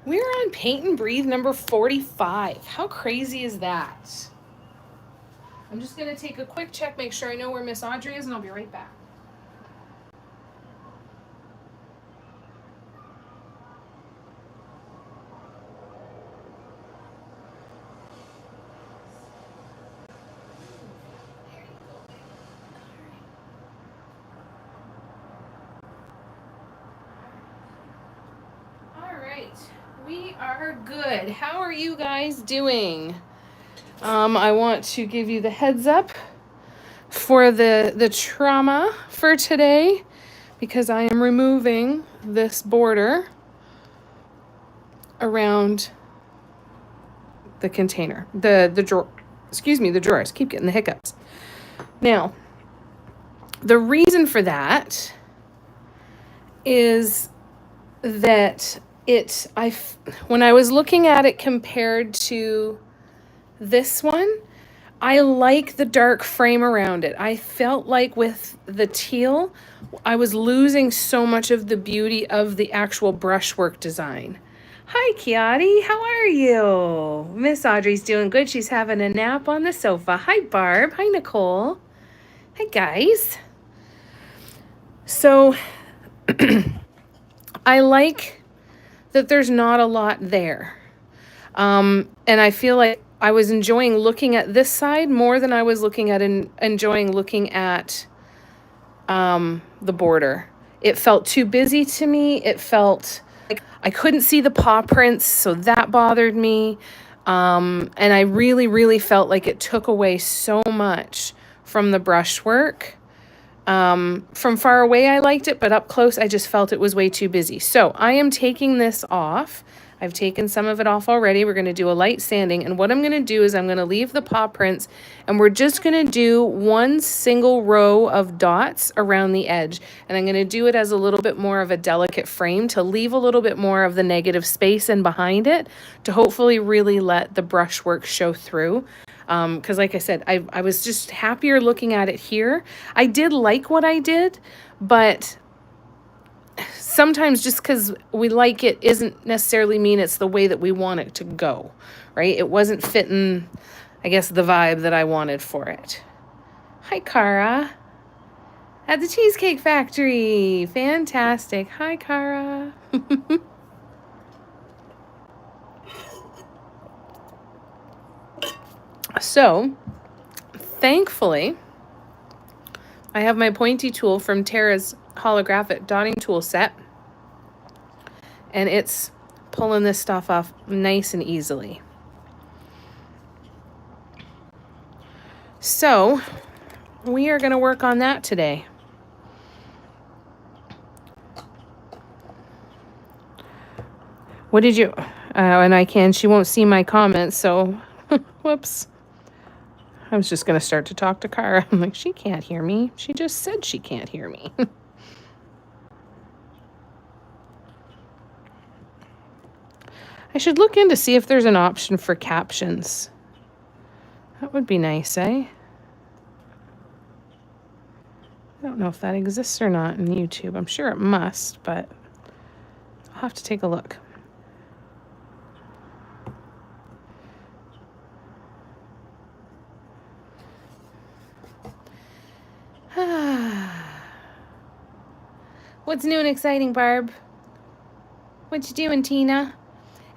We're on Paint and Breathe number 45. How crazy is that? I'm just going to take a quick check, make sure I know where Miss Audrey is, and I'll be right back. All right, we are good. How are you guys doing? I want to give you the heads up for the trauma for today, because I am removing this border around the container, the drawer, the drawers. Keep getting the hiccups. Now, the reason for that is that when I was looking at it compared to this one, I like the dark frame around it. I felt like with the teal, I was losing so much of the beauty of the actual brushwork design. Hi, Kiati. How are you? Miss Audrey's doing good. She's having a nap on the sofa. Hi, Barb. Hi, Nicole. Hi, guys. So, I like that there's not a lot there. And I feel like I was enjoying looking at this side more than I was enjoying looking at the border. It felt too busy to me. It felt like I couldn't see the paw prints, so that bothered me. And I really, really felt like it took away so much from the brushwork. From far away, I liked it, but up close, I just felt it was way too busy. So I am taking this off. I've taken some of it off already. We're going to do a light sanding. And what I'm going to do is I'm going to leave the paw prints, and we're just going to do one single row of dots around the edge. And I'm going to do it as a little bit more of a delicate frame to leave a little bit more of the negative space in behind it to hopefully really let the brushwork show through. Because like I said, I was just happier looking at it here. I did like what I did, but sometimes just because we like it isn't necessarily mean it's the way that we want it to go, right? It wasn't fitting, I guess, the vibe that I wanted for it. Hi, Cara. At the Cheesecake Factory. Fantastic. Hi, Cara. So, thankfully, I have my pointy tool from Tara's holographic dotting tool set, and it's pulling this stuff off nice and easily. So, we are going to work on that today. What did you... and she won't see my comments, so... Whoops. I was just going to start to talk to Cara. I'm like, she can't hear me. She just said she can't hear me. I should look in to see if there's an option for captions. That would be nice, eh? I don't know if that exists or not in YouTube. I'm sure it must, but I'll have to take a look. What's new and exciting, Barb? What you doing, Tina?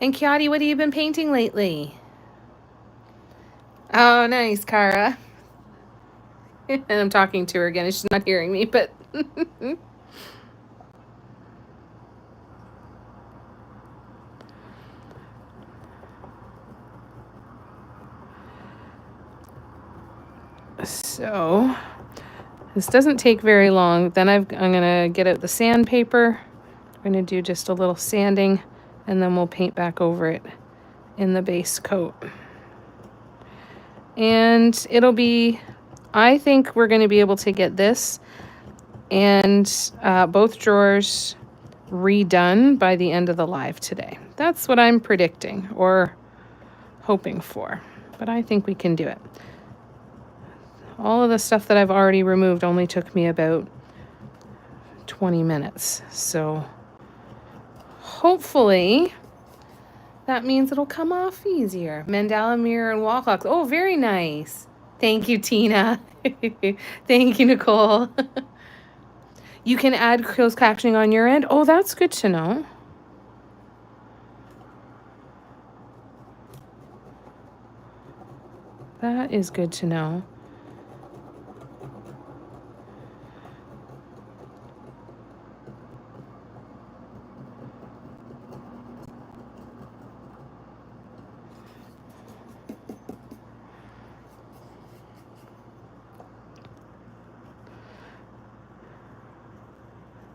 And Kiati, what have you been painting lately? Oh, nice, Cara. And I'm talking to her again. She's not hearing me, but... So... this doesn't take very long. Then I'm going to get out the sandpaper. We're going to do just a little sanding, and then we'll paint back over it in the base coat. And it'll be, I think we're going to be able to get this and both drawers redone by the end of the live today. That's what I'm predicting or hoping for, but I think we can do it. All of the stuff that I've already removed only took me about 20 minutes. So hopefully That means it'll come off easier. Mandala mirror and wall clocks. Oh, very nice. Thank you, Tina. Thank you, Nicole. You can add closed captioning on your end. Oh, that's good to know. That is good to know.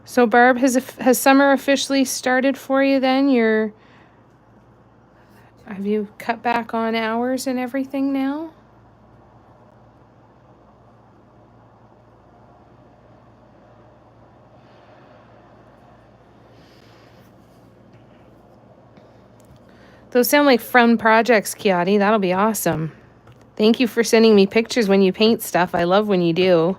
So Barb, has summer officially started for you then? Have you cut back on hours and everything now? Those sound like fun projects, Kiati. That'll be awesome. Thank you for sending me pictures when you paint stuff. I love when you do.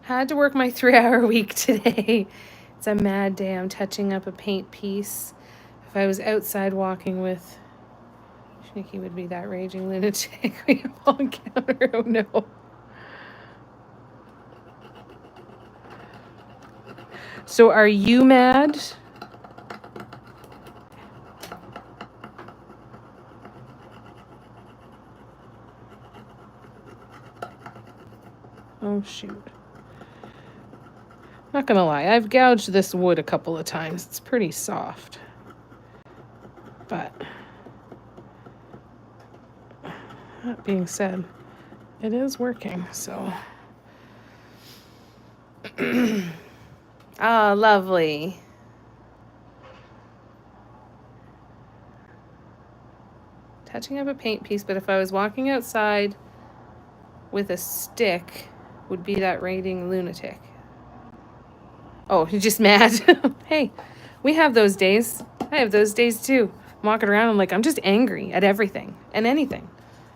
Had to work my 3-hour week today. It's a mad day. I'm touching up a paint piece. If I was outside walking with Nikki, would be that raging lunatic. We have all encounter. Oh no. So are you mad? Oh shoot. Not gonna lie, I've gouged this wood a couple of times. It's pretty soft. But that being said, it is working, so. Ah, lovely. Touching up a paint piece, but if I was walking outside with a stick, would be that raging lunatic. Oh, you're just mad? Hey, we have those days. I have those days too. I'm walking around, I'm like, I'm just angry at everything and anything.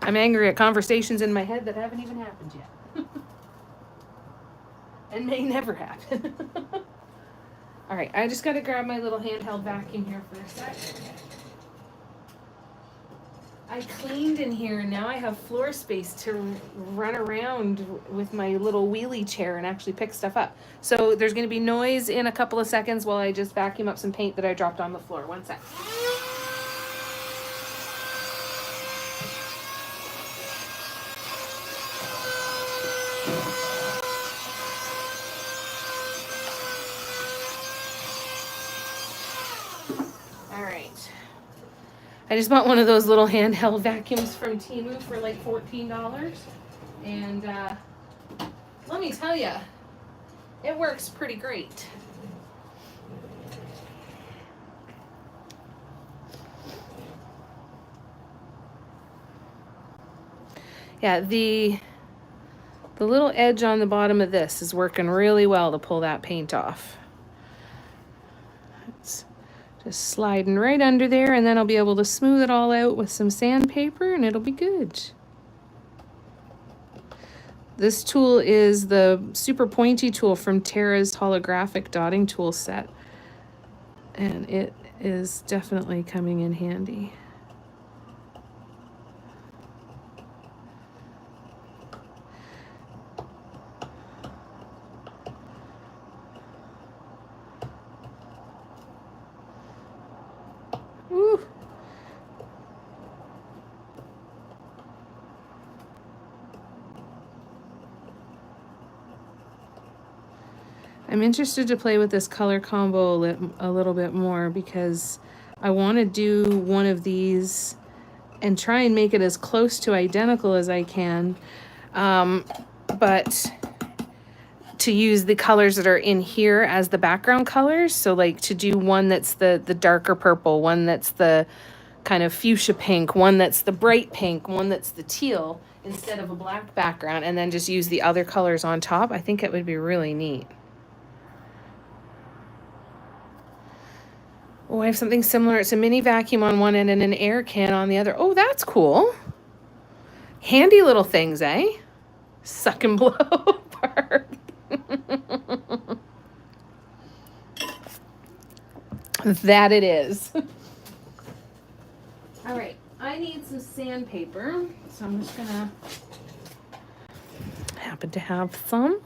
I'm angry at conversations in my head that haven't even happened yet. And may never happen. All right, I just gotta grab my little handheld vacuum here for a second. I cleaned in here and now I have floor space to run around with my little wheelie chair and actually pick stuff up. So there's going to be noise in a couple of seconds while I just vacuum up some paint that I dropped on the floor. 1 sec. All right. I just bought one of those little handheld vacuums from Temu for like $14. And let me tell you, it works pretty great. Yeah, the little edge on the bottom of this is working really well to pull that paint off. It's just sliding right under there, and then I'll be able to smooth it all out with some sandpaper and it'll be good. This tool is the super pointy tool from Tara's holographic dotting tool set. And it is definitely coming in handy. Woo! I'm interested to play with this color combo a little bit more because I want to do one of these and try and make it as close to identical as I can, but to use the colors that are in here as the background colors. So like to do one that's the darker purple, one that's the kind of fuchsia pink, one that's the bright pink, one that's the teal, instead of a black background and then just use the other colors on top, I think it would be really neat. Oh, I have something similar. It's a mini vacuum on one end and an air can on the other. Oh, that's cool. Handy little things, eh? Suck and blow part. That it is. All right, I need some sandpaper, so I'm just gonna happen to have some.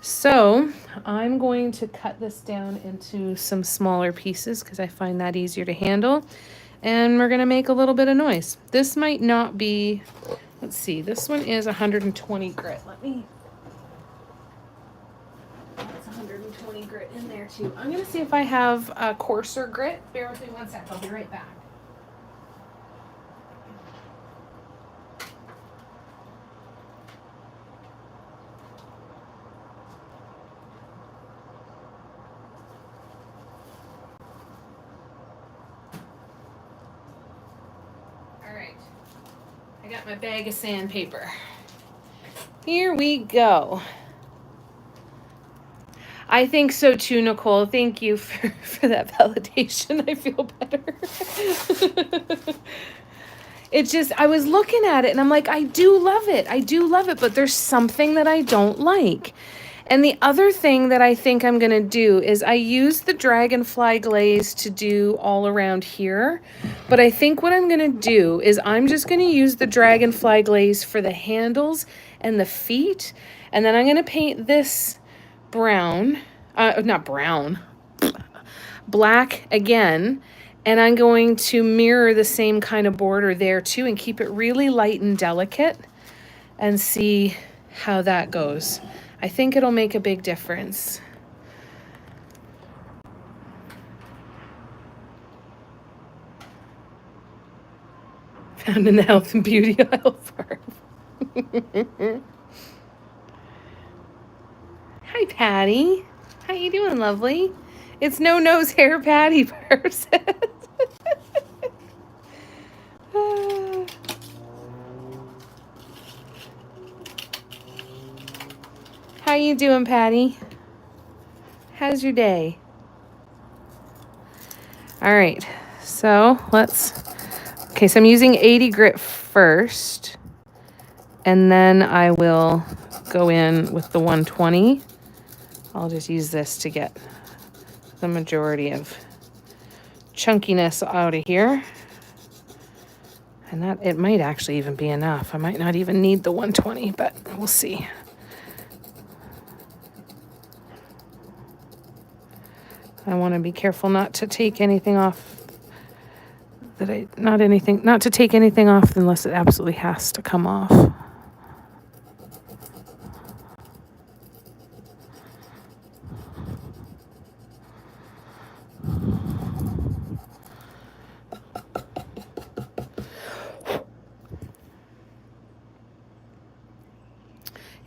So I'm going to cut this down into some smaller pieces because I find that easier to handle. And we're gonna make a little bit of noise. This might not be, let's see, this one is 120 grit. That's 120 grit in there too. I'm gonna see if I have a coarser grit. Bear with me one sec, I'll be right back. All right, I got my bag of sandpaper. Here we go. I think so too, Nicole. Thank you for that validation. I feel better. It's just, I was looking at it and I'm like, I do love it. I do love it, but there's something that I don't like. And the other thing that I think I'm going to do is I use the dragonfly glaze to do all around here. But I think what I'm going to do is I'm just going to use the dragonfly glaze for the handles and the feet. And then I'm going to paint this brown, not brown, black again. And I'm going to mirror the same kind of border there too and keep it really light and delicate and see how that goes. I think it'll make a big difference. Found in the health and beauty aisle farm. Hi, Patty. How you doing, lovely? It's no nose hair Patty person. How you doing, Patty? How's your day? All right, so okay, so I'm using 80 grit first, and then I will go in with the 120. I'll just use this to get the majority of chunkiness out of here. And that, it might actually even be enough. I might not even need the 120, but we'll see. I want to be careful not to take anything off not to take anything off unless it absolutely has to come off.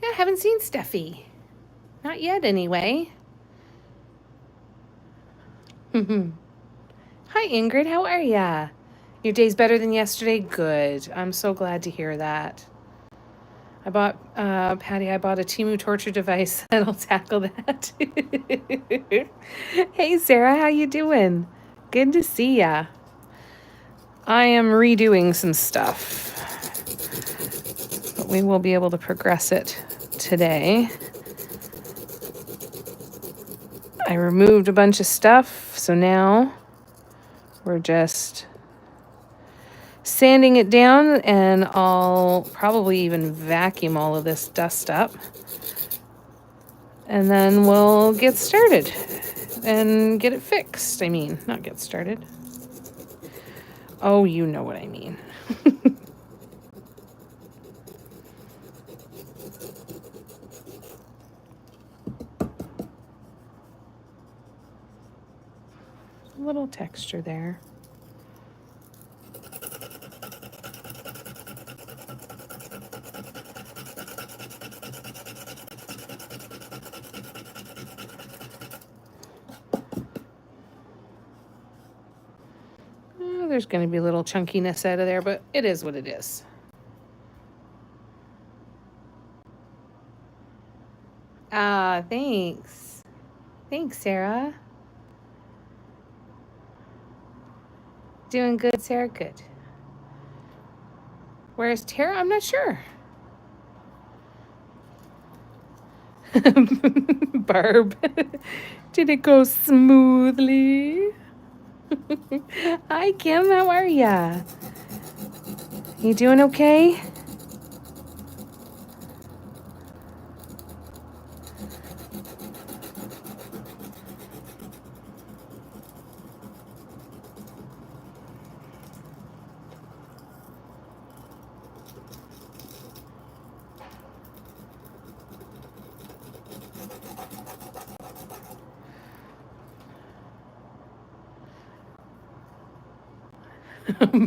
Yeah, I haven't seen Steffi. Not yet, anyway. Hi, Ingrid. How are ya? Your day's better than yesterday? Good. I'm so glad to hear that. I bought, Patty, I bought a Temu torture device that'll tackle that. Hey, Sarah. How you doing? Good to see ya. I am redoing some stuff, but we will be able to progress it today. I removed a bunch of stuff, so now we're just sanding it down, and I'll probably even vacuum all of this dust up. And then we'll get started and get it fixed. I mean, not get started. Oh, you know what I mean. A little texture there. There's going to be a little chunkiness out of there, but it is what it is. Ah, thanks. Thanks, Sarah. Doing good, Sarah. Good. Where's Tara? I'm not sure. Barb. Did it go smoothly? Hi, Kim. How are ya? You doing okay?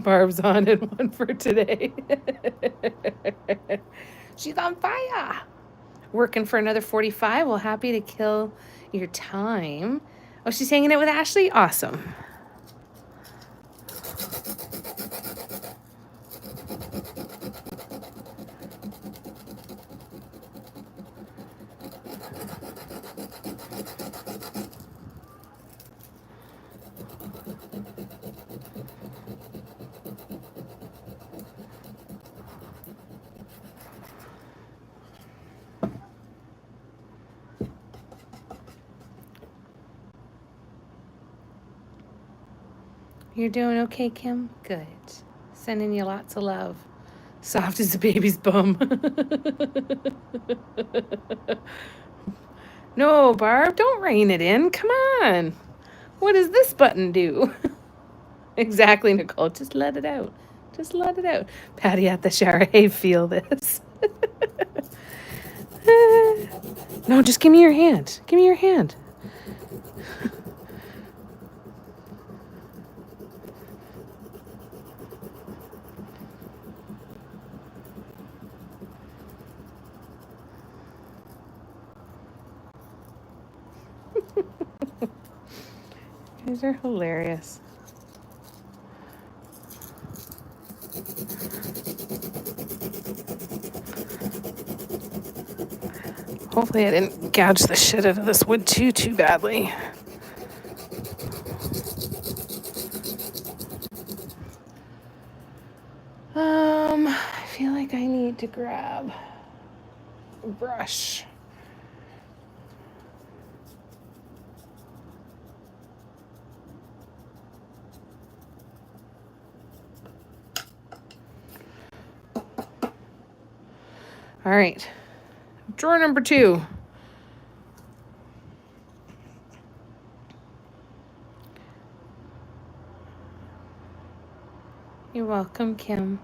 Barb's on in one for today. She's on fire. Working for another 45. Well, happy to kill your time. Oh, she's hanging out with Ashley? Awesome. You're doing okay, Kim? Good. Sending you lots of love. Soft as a baby's bum. No, Barb, don't rein it in. Come on. What does this button do? Exactly, Nicole. Just let it out. Just let it out. Patty at the shower. Hey, feel this. No, just give me your hand. Give me your hand. You guys are hilarious. Hopefully I didn't gouge the shit out of this wood too badly. I feel like I need to grab a brush. All right, drawer number 2. You're welcome, Kim.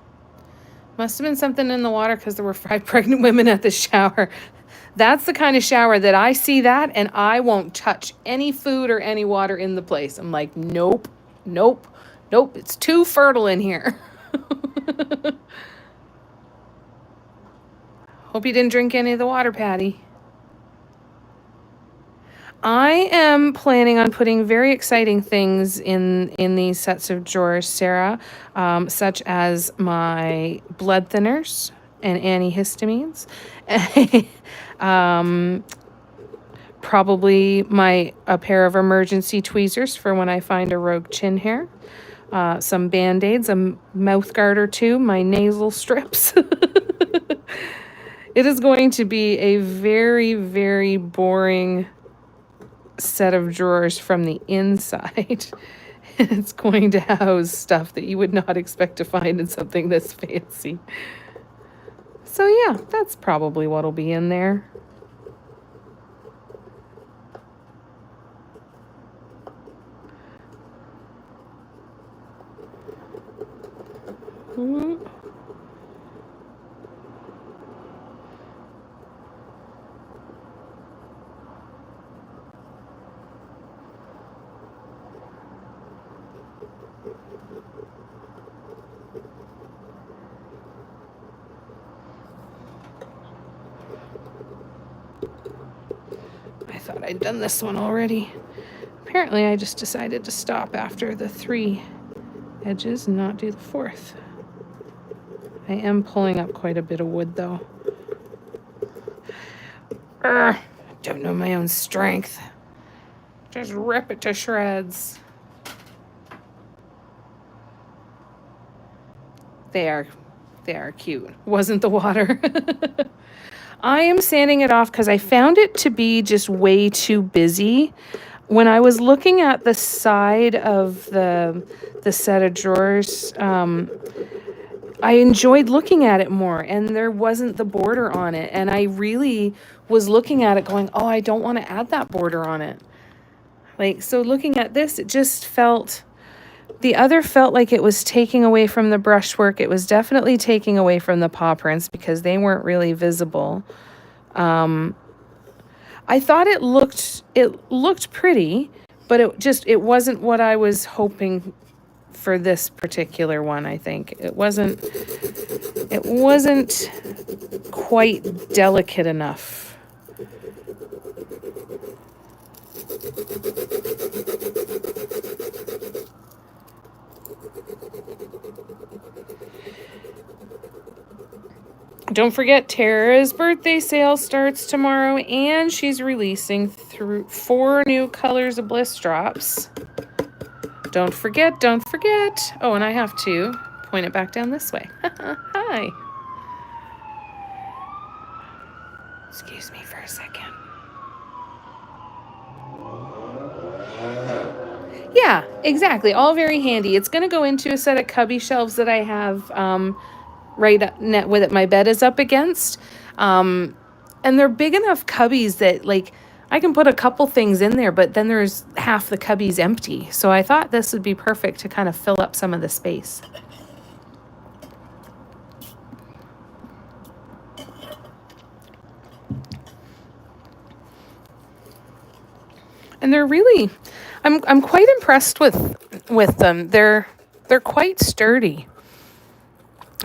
Must have been something in the water because there were 5 pregnant women at the shower. That's the kind of shower that I see that and I won't touch any food or any water in the place. I'm like, nope, nope, nope. It's too fertile in here. Hope you didn't drink any of the water, Patty. I am planning on putting very exciting things in these sets of drawers, Sarah, such as my blood thinners and antihistamines. Probably a pair of emergency tweezers for when I find a rogue chin hair. Some Band-Aids, a mouth guard or 2, my nasal strips. It is going to be a very, very boring set of drawers from the inside. It's going to house stuff that you would not expect to find in something this fancy. So yeah, that's probably what'll be in there. I thought I'd done this one already. Apparently I just decided to stop after the 3 edges and not do the 4th. I am pulling up quite a bit of wood though. Don't know my own strength. Just rip it to shreds. They are cute. Wasn't the water. I am sanding it off because I found it to be just way too busy. When I was looking at the side of the set of drawers, I enjoyed looking at it more, and there wasn't the border on it. And I really was looking at it going, oh, I don't want to add that border on it. Like, so looking at this, it just felt, the other felt like it was taking away from the brushwork. It was definitely taking away from the paw prints because they weren't really visible. I thought it looked pretty, but it wasn't what I was hoping for this particular one. I think it wasn't quite delicate enough. Don't forget, Tara's birthday sale starts tomorrow, and she's releasing 4 new Colors of Bliss drops. Don't forget. Oh, and I have to point it back down this way. Hi. Excuse me for a second. Yeah, exactly. All very handy. It's going to go into a set of cubby shelves that I have right with my bed is up against. And they're big enough cubbies that, like, I can put a couple things in there, but then there's half the cubbies empty. So I thought this would be perfect to kind of fill up some of the space. And they're really, I'm quite impressed with them. They're quite sturdy.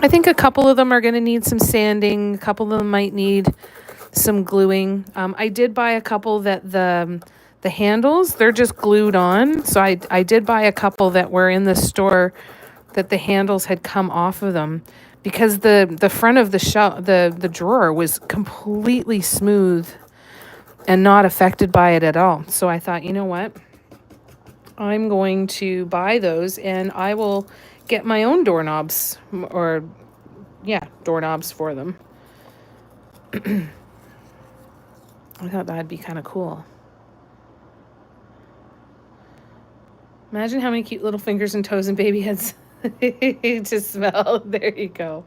I think a couple of them are going to need some sanding. A couple of them might need some gluing. I did buy a couple that the handles, they're just glued on. So I did buy a couple that were in the store that the handles had come off of them because the front of the drawer was completely smooth and not affected by it at all. So I thought, you know what? I'm going to buy those and I will get my own doorknobs doorknobs for them. I thought that'd be kind of cool. Imagine how many cute little fingers and toes and baby heads to smell. There you go.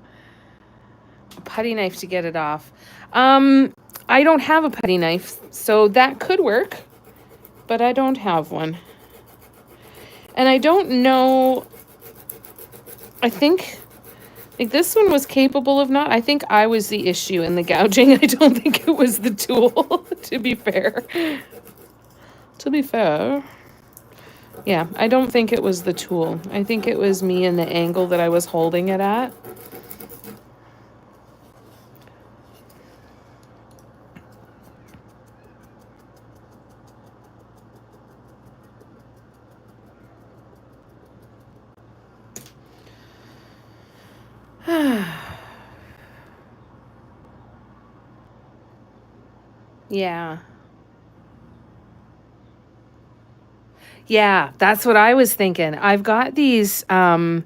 A putty knife to get it off. I don't have a putty knife, so that could work, but I don't have one. And I don't know, I think, like, this one was capable of not, I think I was the issue in the gouging. I don't think it was the tool, to be fair. Yeah, I don't think it was the tool. I think it was me and the angle that I was holding it at. Yeah. Yeah, that's what I was thinking. I've got these ones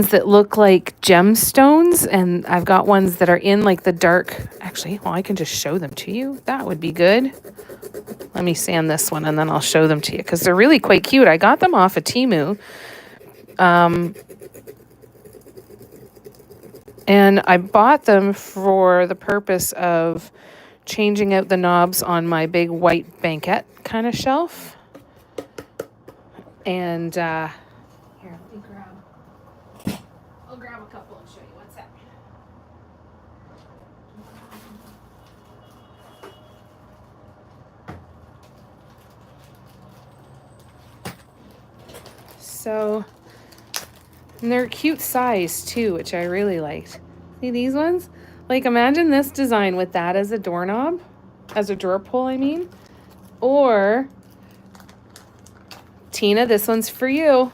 that look like gemstones, and I've got ones that are in like the dark. Actually, well, I can just show them to you. That would be good. Let me sand this one, and then I'll show them to you because they're really quite cute. I got them off of Temu. And I bought them for the purpose of changing out the knobs on my big white banquette kind of shelf. And here, I'll grab a couple and show you. One sec. So, and they're cute size too, which I really liked. See these ones? Like, imagine this design with that as a doorknob, as a drawer pull, I mean. Or, Tina, this one's for you.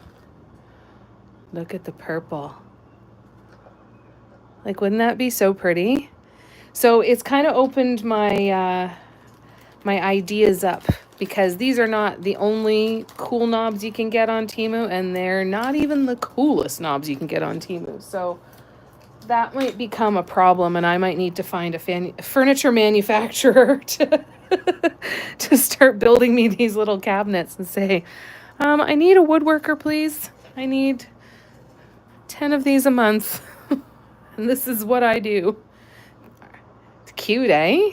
Look at the purple. Like, wouldn't that be so pretty? So it's kind of opened my my ideas up, because these are not the only cool knobs you can get on Temu, and they're not even the coolest knobs you can get on Temu. So that might become a problem, and I might need to find a furniture manufacturer to start building me these little cabinets and say, I need a woodworker, please. I need 10 of these a month. And this is what I do. It's cute, eh?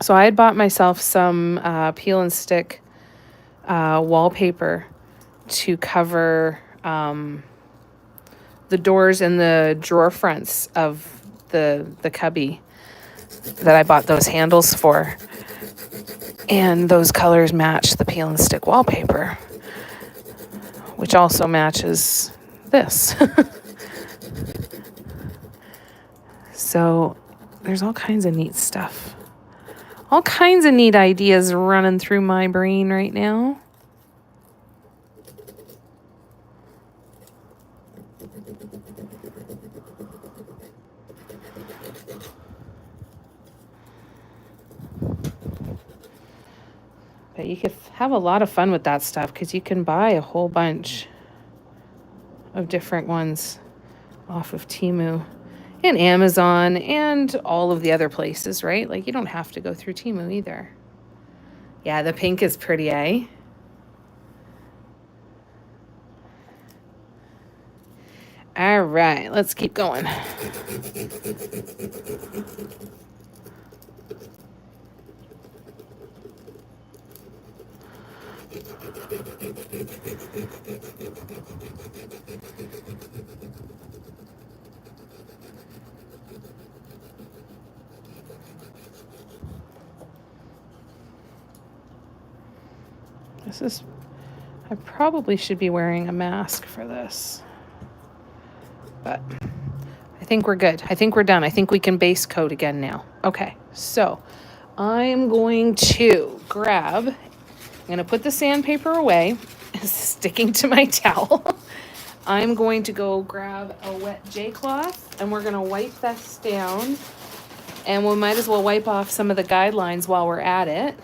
So I had bought myself some peel and stick wallpaper to cover the doors and the drawer fronts of the cubby that I bought those handles for. And those colors match the peel and stick wallpaper, which also matches this. So there's all kinds of neat stuff. All kinds of neat ideas running through my brain right now. But you could have a lot of fun with that stuff, because you can buy a whole bunch of different ones off of Temu and Amazon and all of the other places, right? Like, you don't have to go through Temu either. Yeah, the pink is pretty, eh? All right, let's keep going. I probably should be wearing a mask for this, but I think we're good. I think we're done. I think we can base coat again now. Okay, so I'm going to I'm going to put the sandpaper away, sticking to my towel. I'm going to go grab a wet J-cloth, and we're going to wipe this down, and we might as well wipe off some of the guidelines while we're at it.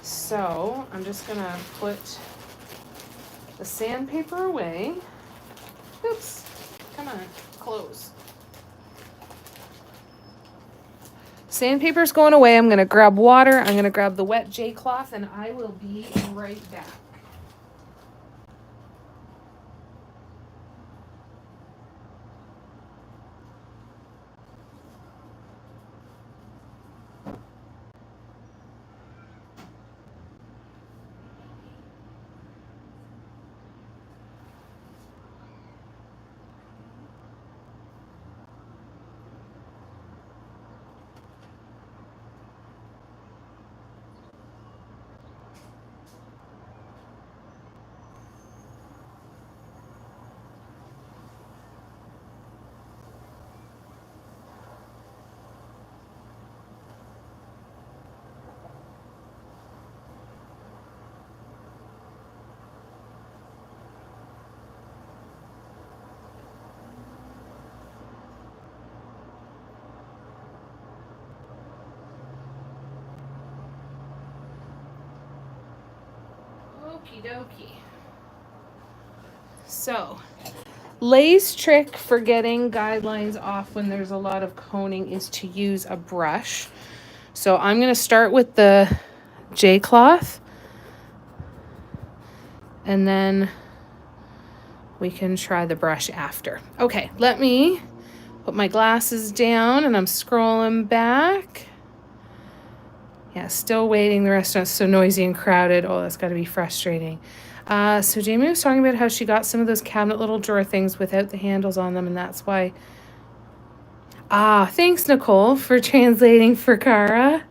So I'm just going to put the sandpaper away. Oops, come on, close. Sandpaper's going away. I'm going to grab water. I'm going to grab the wet J-cloth, and I will be right back. Okie dokie. So, Lay's trick for getting guidelines off when there's a lot of coning is to use a brush. So I'm going to start with the J-cloth, and then we can try the brush after. Okay, let me put my glasses down, and I'm scrolling back. Yeah, still waiting. The restaurant's so noisy and crowded. Oh, that's got to be frustrating. So Jamie was talking about how she got some of those cabinet little drawer things without the handles on them, and that's why. Thanks, Nicole, for translating for Cara.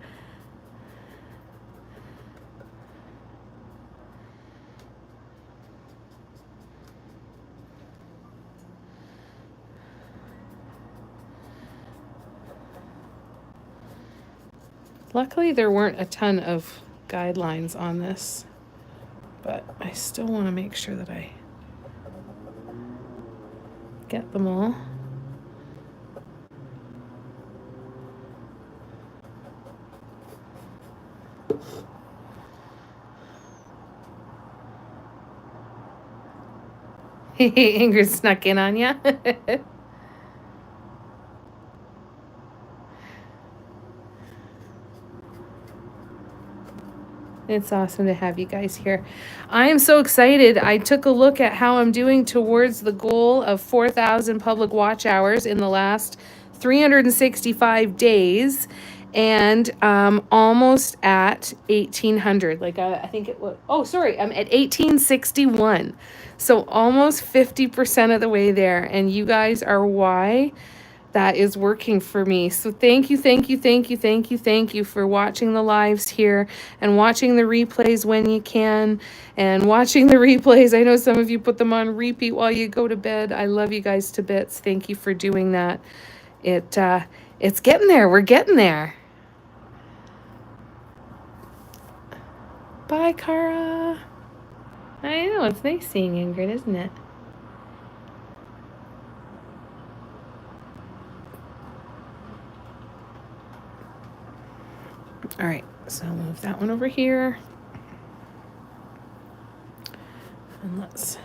Luckily, there weren't a ton of guidelines on this, but I still want to make sure that I get them all. Ingrid snuck in on you. It's awesome to have you guys here. I am so excited. I took a look at how I'm doing towards the goal of 4,000 public watch hours in the last 365 days, and almost at 1,800. Like I think it was. Oh, sorry, I'm at 1,861. So almost 50% of the way there, and you guys are why that is working for me. So thank you, thank you, thank you, thank you, thank you for watching the lives here and watching the replays when you can, and watching the replays. I know some of you put them on repeat while you go to bed. I love you guys to bits. Thank you for doing that. It's getting there. We're getting there. Bye, Cara. I know, it's nice seeing Ingrid, isn't it? All right, so I'll move that one over here. And let's...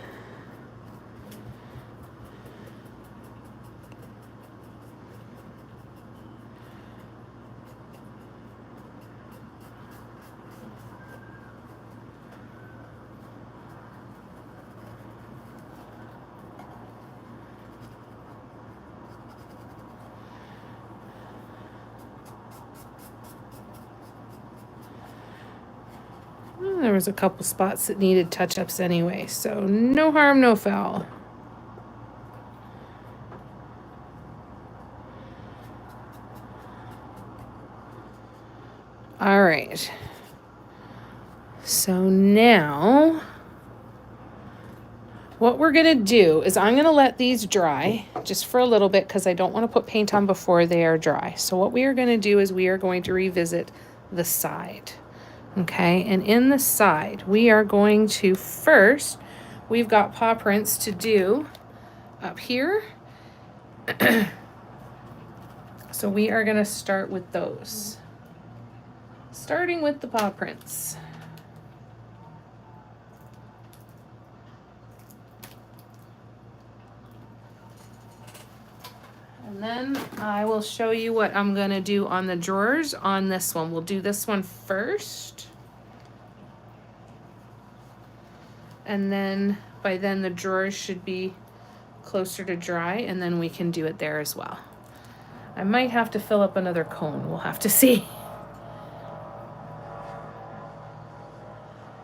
There was a couple spots that needed touch-ups anyway, so no harm, no foul. All right. So now what we're going to do is I'm going to let these dry just for a little bit because I don't want to put paint on before they are dry. So what we are going to do is we are going to revisit the side. Okay, and in the side, we are going to first, we've got paw prints to do up here. So we are going to start with those. Starting with the paw prints. And then I will show you what I'm going to do on the drawers on this one. We'll do this one first. And then by then the drawers should be closer to dry, and then we can do it there as well. I might have to fill up another cone. We'll have to see.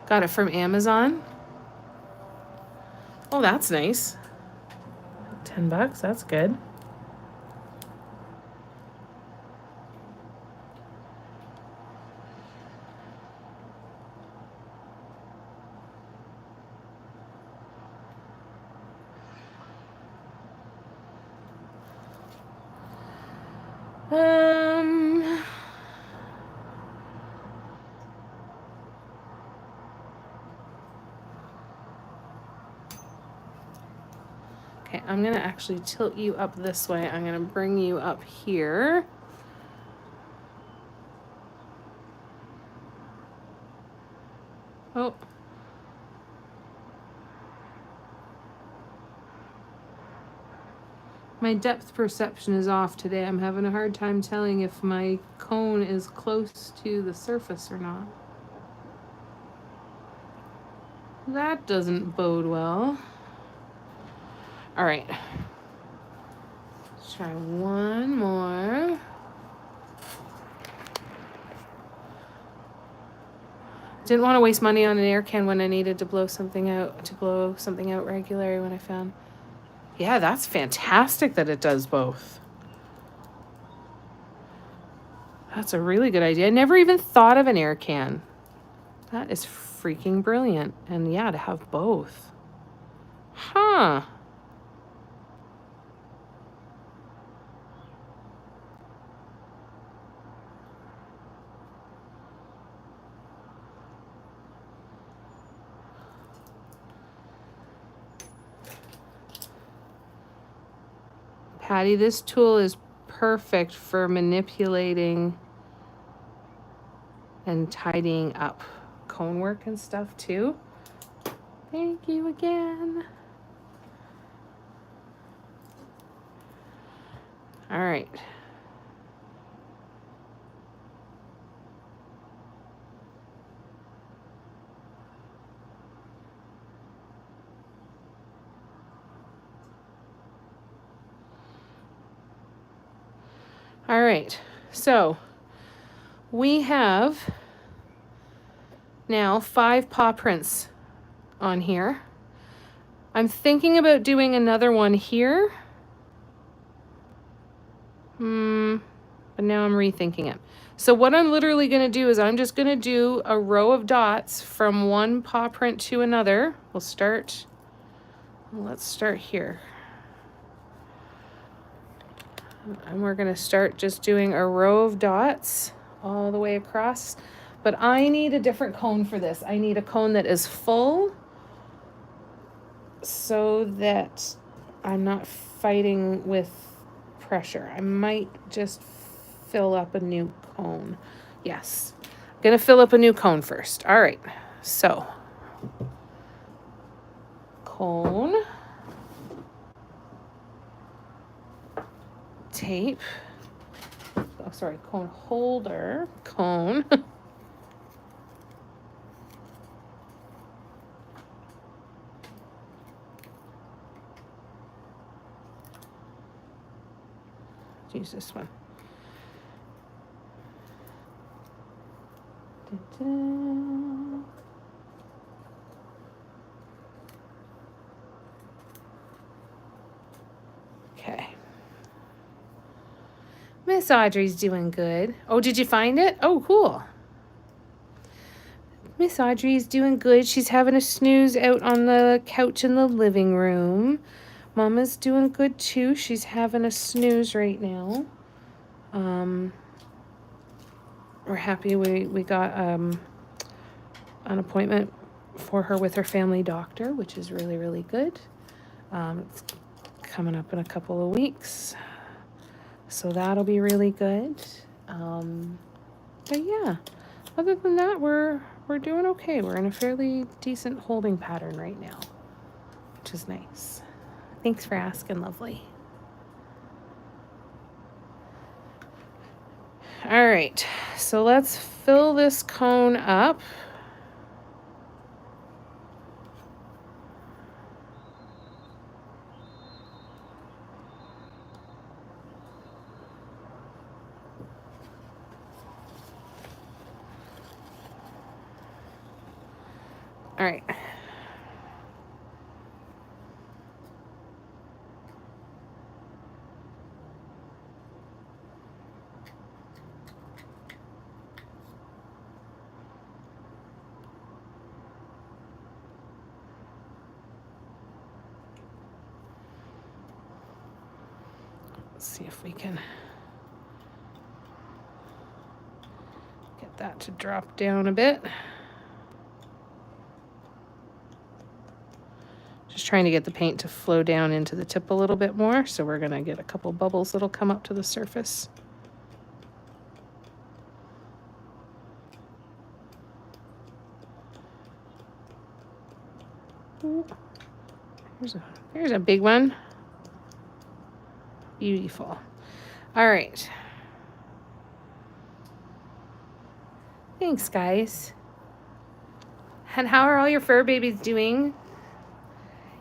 Got it from Amazon. Oh, that's nice. $10, that's good. Okay, I'm gonna actually tilt you up this way. I'm gonna bring you up here. Oh. My depth perception is off today. I'm having a hard time telling if my cone is close to the surface or not. That doesn't bode well. All right. Let's try one more. Didn't want to waste money on an air can when I needed to blow something out regularly when I found. Yeah, that's fantastic that it does both. That's a really good idea. I never even thought of an air can. That is freaking brilliant. And yeah, to have both. Huh. Patty, this tool is perfect for manipulating and tidying up cone work and stuff too. Thank you again. All right. All right, so we have now 5 paw prints on here. I'm thinking about doing another one here. But now I'm rethinking it. So what I'm literally going to do is I'm just going to do a row of dots from one paw print to another. Let's start here. And we're going to start just doing a row of dots all the way across. But I need a different cone for this. I need a cone that is full so that I'm not fighting with pressure. I might just fill up a new cone. Yes, I'm going to fill up a new cone first. All right, so cone. Tape. Oh, sorry, cone holder. Cone. Use this one. Da-da. Okay. Miss Audrey's doing good. Oh, did you find it? Oh, cool. Miss Audrey's doing good. She's having a snooze out on the couch in the living room. Mama's doing good too. She's having a snooze right now. We're happy we got an appointment for her with her family doctor, which is really, really good. It's coming up in a couple of weeks. So that'll be really good. But yeah, other than that, we're doing okay. We're in a fairly decent holding pattern right now, which is nice. Thanks for asking, lovely. All right, so let's fill this cone up. All right. Let's see if we can get that to drop down a bit. Just trying to get the paint to flow down into the tip a little bit more, so we're going to get a couple bubbles that'll come up to the surface. Ooh. There's a big one. Beautiful. All right. Thanks, guys. And how are all your fur babies doing?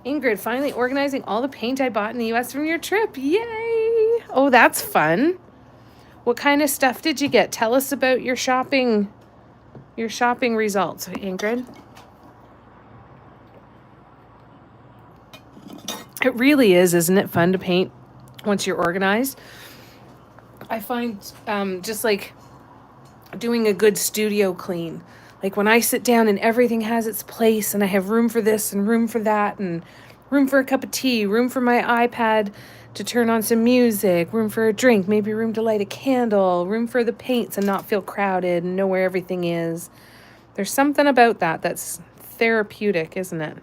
Ingrid, finally organizing all the paint I bought in the U.S. from your trip. Yay! Oh, that's fun. What kind of stuff did you get? Tell us about your shopping results, Ingrid. It really is, isn't it, fun to paint once you're organized? I find just like doing a good studio clean. Like when I sit down and everything has its place and I have room for this and room for that and room for a cup of tea, room for my iPad to turn on some music, room for a drink, maybe room to light a candle, room for the paints and not feel crowded and know where everything is. There's something about that that's therapeutic, isn't it?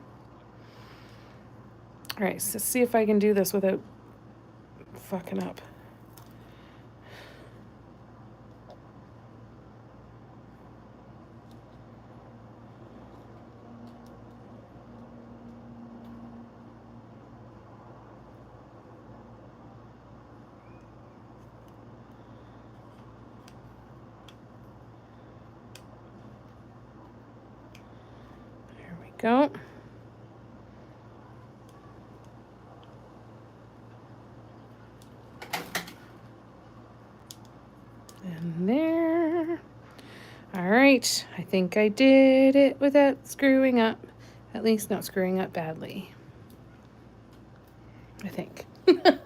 All right, so see if I can do this without fucking up. There we go. And there. All right, I think I did it without screwing up. At least not screwing up badly. I think. Meh.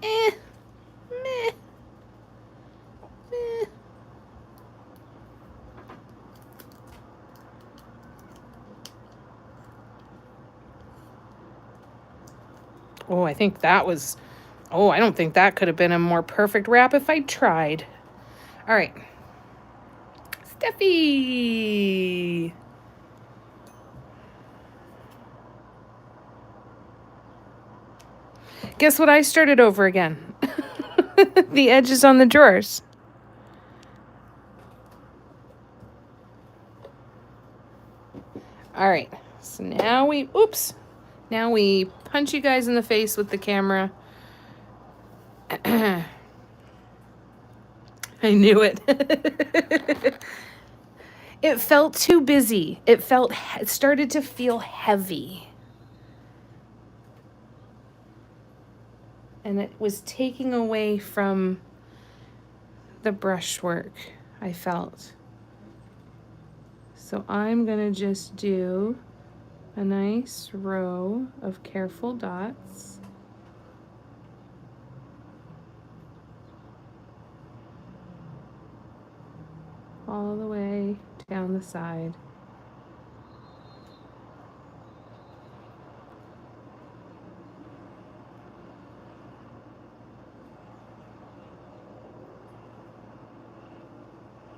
Eh. Meh. Meh. Oh, I think that was... Oh, I don't think that could have been a more perfect wrap if I tried. All right. Steffi! Guess what? I started over again. The edges on the drawers. All right. So now we... Oops. Now we punch you guys in the face with the camera. I knew it. It felt too busy. It started to feel heavy. And it was taking away from the brushwork, I felt. So I'm gonna just do a nice row of careful dots. All the way down the side.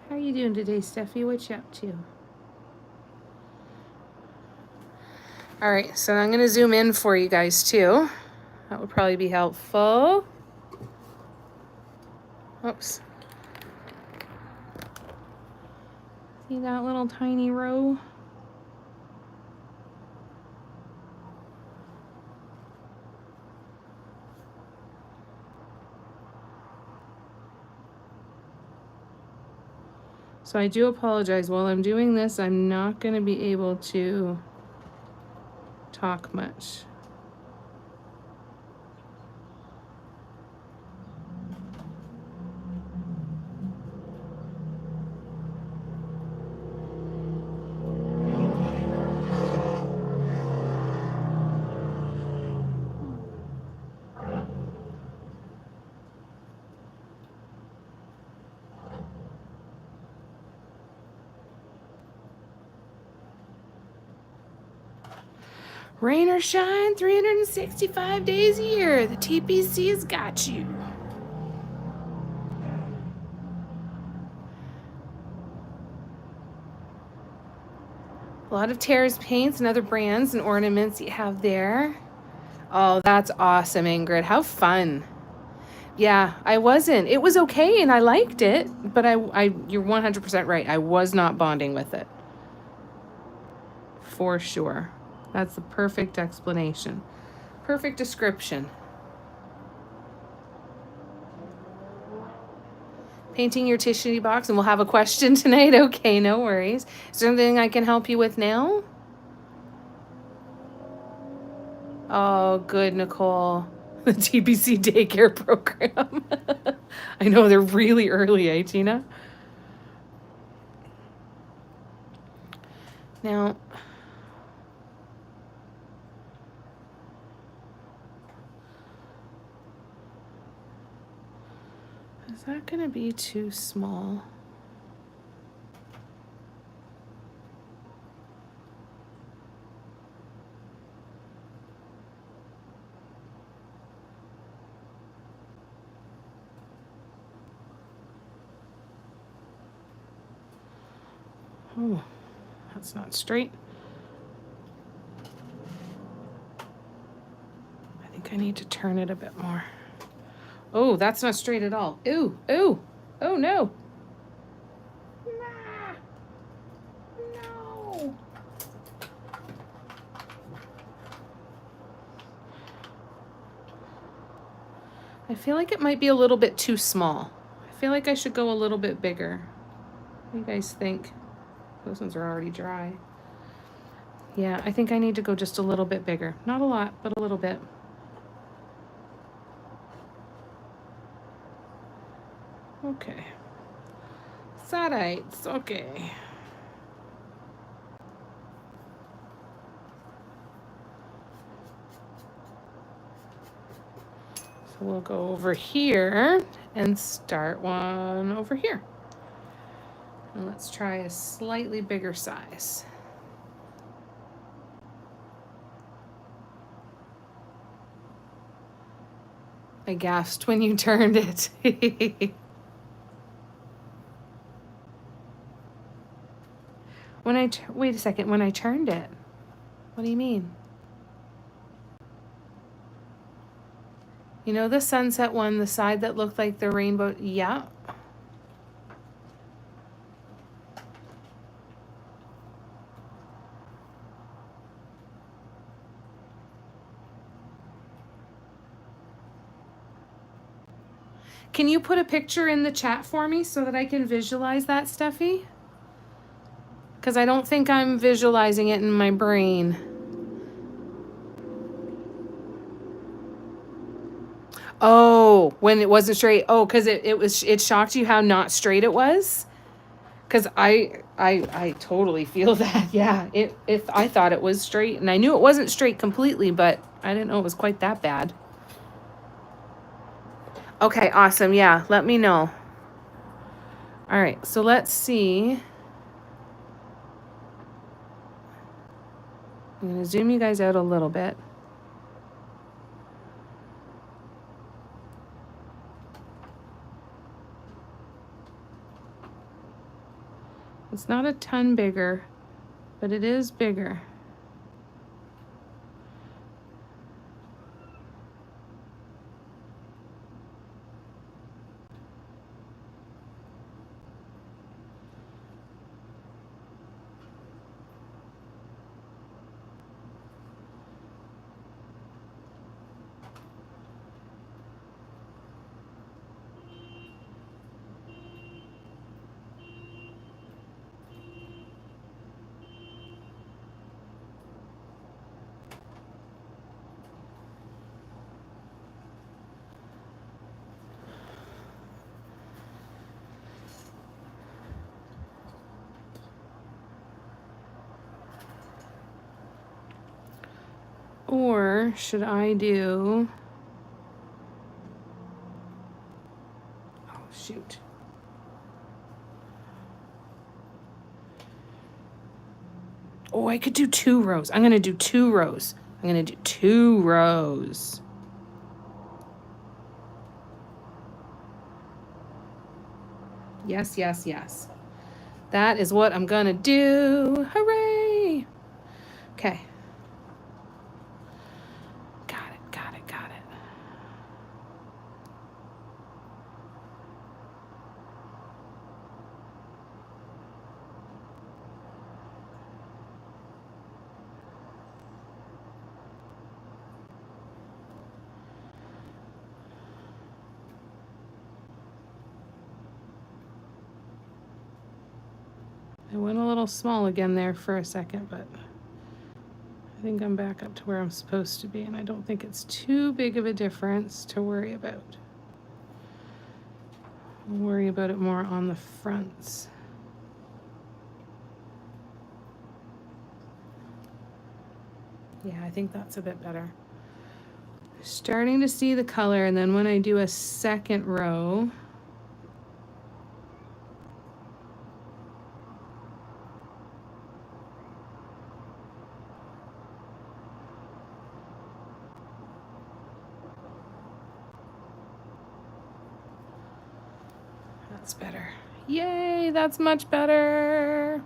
How are you doing today, Steffi? What you up to? All right, so I'm gonna zoom in for you guys too. That would probably be helpful. Oops. See that little tiny row? So I do apologize. While I'm doing this, I'm not going to be able to talk much. Rain or shine, 365 days a year, the TPC has got you. A lot of Terra's paints and other brands and ornaments you have there. Oh, that's awesome, Ingrid. How fun. Yeah, I wasn't. It was okay and I liked it, but you're 100% right. I was not bonding with it. For sure. That's the perfect explanation. Perfect description. Painting your tissue box, and we'll have a question tonight. Okay, no worries. Is there anything I can help you with now? Oh, good, Nicole. The TBC daycare program. I know they're really early, eh, Tina? Now, is that going to be too small? Oh, that's not straight. I think think I need to turn it a bit more. Oh, that's not straight at all. Ooh, ooh, oh no. Nah, no. I feel like it might be a little bit too small. I feel like I should go a little bit bigger. What do you guys think? Those ones are already dry. Yeah, I think I need to go just a little bit bigger. Not a lot, but a little bit. Okay. Sadites, okay. So we'll go over here and start one over here. And let's try a slightly bigger size. I gasped when you turned it. Wait a second, when I turned it. What do you mean? You know the sunset one, the side that looked like the rainbow? Yeah. Can you put a picture in the chat for me so that I can visualize that, Steffi? Because I don't think I'm visualizing it in my brain. Oh, when it wasn't straight. Oh, because it shocked you how not straight it was? Because I totally feel that. Yeah, I thought it was straight, and I knew it wasn't straight completely, but I didn't know it was quite that bad. Okay, awesome. Yeah, let me know. All right, so let's see. I'm going to zoom you guys out a little bit. It's not a ton bigger, but it is bigger. Or should I do... Oh, shoot. Oh, I could do 2 rows. I'm going to do 2 rows. I'm going to do 2 rows. Yes, yes, yes. That is what I'm going to do. Hooray! Okay. Got it, got it, got it. I went a little small again there for a second, but I think I'm back up to where I'm supposed to be, and I don't think it's too big of a difference to worry about. I'll worry about it more on the fronts. Yeah, I think that's a bit better. Starting to see the color, and then when I do a second row, that's better. Yay, that's much better.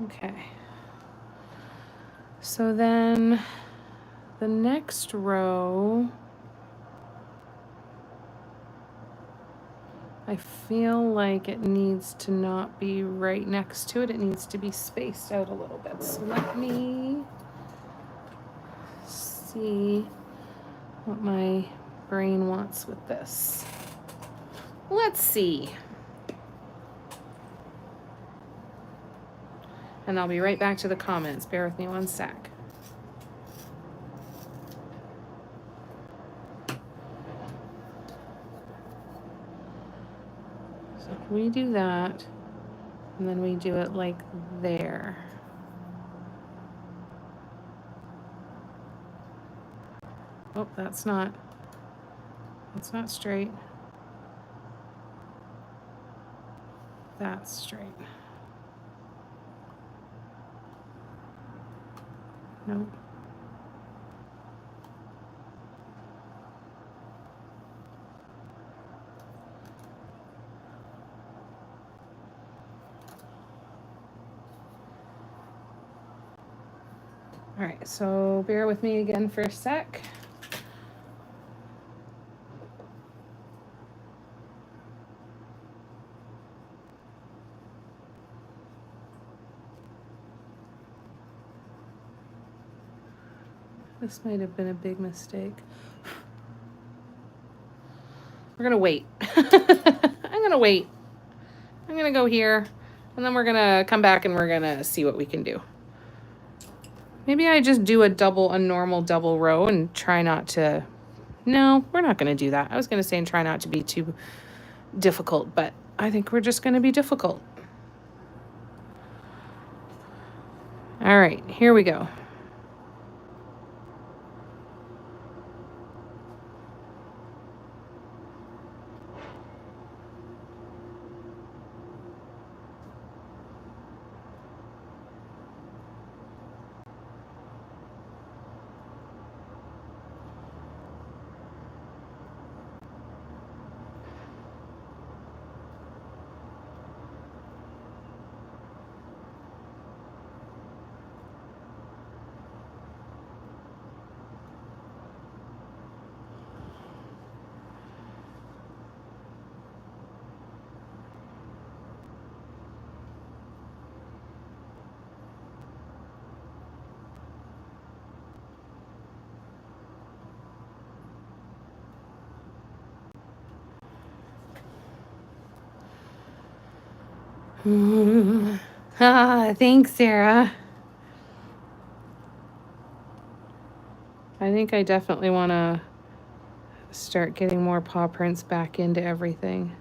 Okay. So then the next row, I feel like it needs to not be right next to it. It needs to be spaced out a little bit. So let me see what my brain wants with this. Let's see. And I'll be right back to the comments. Bear with me one sec. So if we do that, and then we do it like there. Oh, that's not straight. That's straight. Nope. All right, so bear with me again for a sec. This might have been a big mistake. We're gonna wait. I'm gonna wait. I'm gonna go here, and then we're gonna come back and we're gonna see what we can do. Maybe I just do a normal double row and try not to, no, we're not gonna do that. I was gonna say and try not to be too difficult, but I think we're just gonna be difficult. All right, here we go. Thanks, Sarah. I think I definitely want to start getting more paw prints back into everything.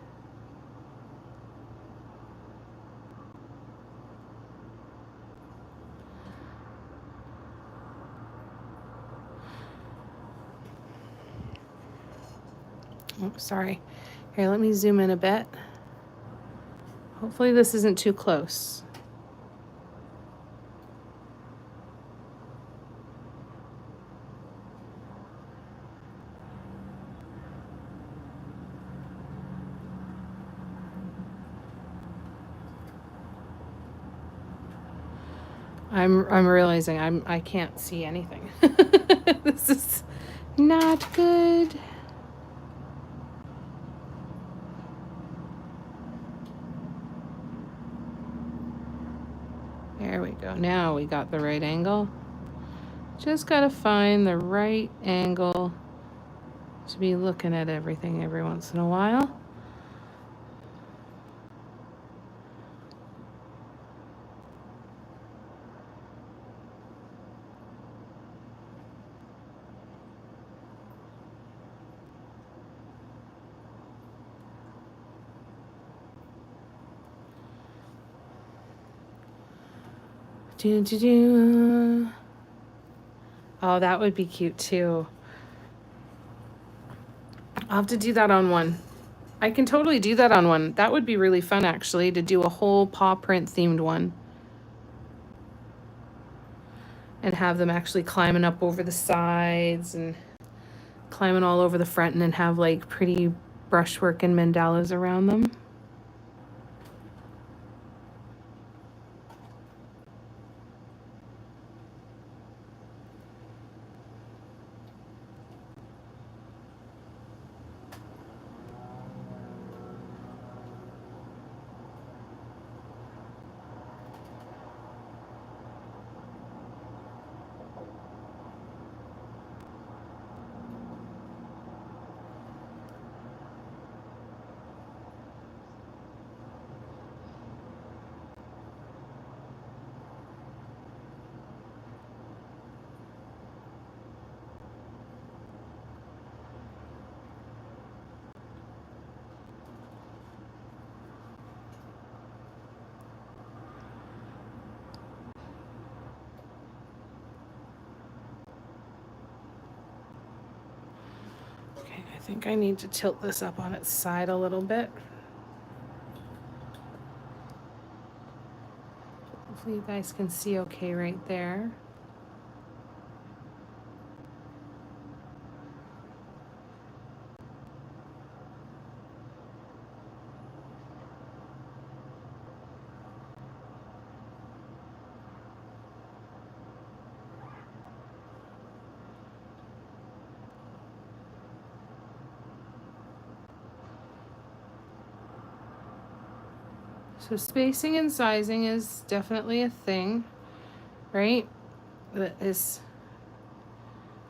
Oh, sorry. Here, let me zoom in a bit. Hopefully this isn't too close. I'm realizing I can't see anything. This is not good. There we go. Now we got the right angle. Just gotta find the right angle to be looking at everything every once in a while. Oh, that would be cute too. I'll have to do that on one. I can totally do that on one. That would be really fun actually, to do a whole paw print themed one. And have them actually climbing up over the sides and climbing all over the front, and then have like pretty brushwork and mandalas around them. think I need to tilt this up on its side a little bit. Hopefully you guys can see okay right there. So spacing and sizing is definitely a thing, right? That is,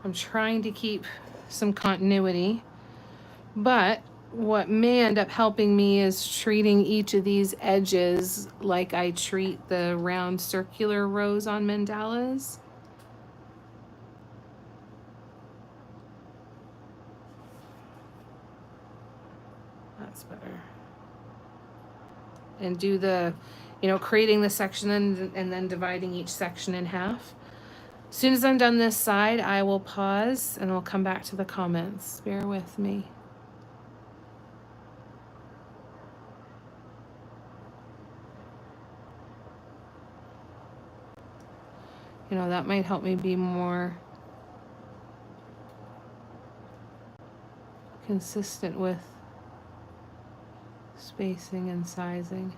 I'm trying to keep some continuity, but what may end up helping me is treating each of these edges like I treat the round circular rows on mandalas. That's better. And do the, creating the section and then dividing each section in half. As soon as I'm done this side, I will pause and I'll come back to the comments. Bear with me. That might help me be more consistent with spacing and sizing.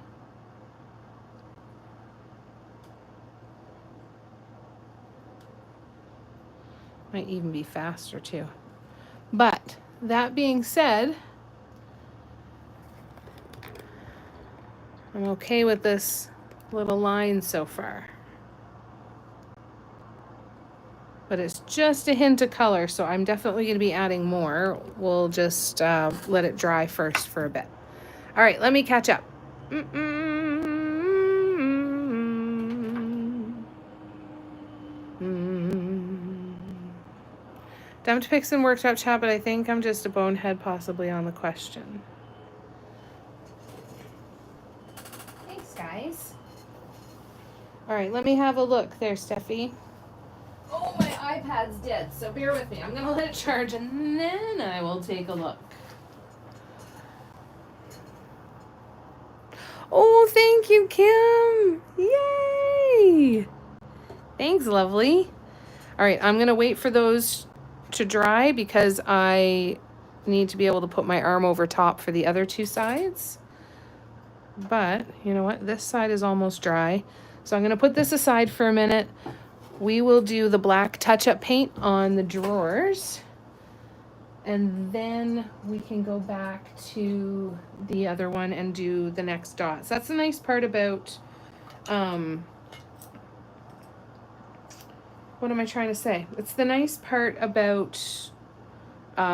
Might even be faster too. But that being said, I'm okay with this little line so far. But it's just a hint of color, so I'm definitely going to be adding more. We'll just let it dry first for a bit. All right, let me catch up. Time to pick some workshop chat, but I think I'm just a bonehead possibly on the question. Thanks, guys. All right, let me have a look there, Steffi. Oh, my iPad's dead, so bear with me. I'm going to let it charge, and then I will take a look. Oh, thank you, Kim. Yay. Thanks, lovely. All right, I'm going to wait for those to dry because I need to be able to put my arm over top for the other two sides. But you know what? This side is almost dry. So I'm going to put this aside for a minute. We will do the black touch-up paint on the drawers. And then we can go back to the other one and do the next dots. That's the nice part about, what am I trying to say? It's the nice part about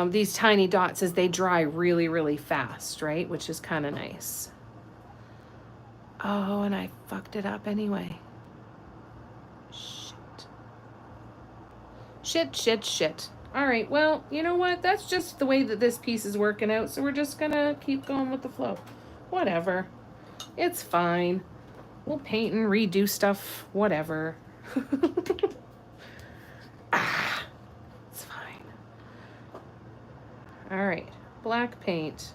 these tiny dots is they dry really, really fast, right? Which is kind of nice. Oh, and I fucked it up anyway. Shit. All right, well, you know what? That's just the way that this piece is working out, so we're just gonna keep going with the flow. Whatever. It's fine. We'll paint and redo stuff, whatever. It's fine. All right, black paint.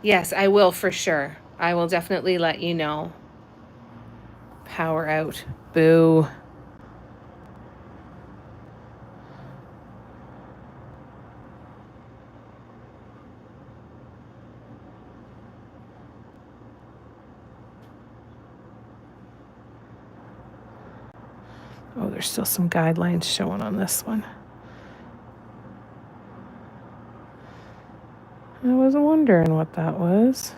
Yes, I will for sure. I will definitely let you know. Power out. Boo. Oh, there's still some guidelines showing on this one. I was wondering what that was.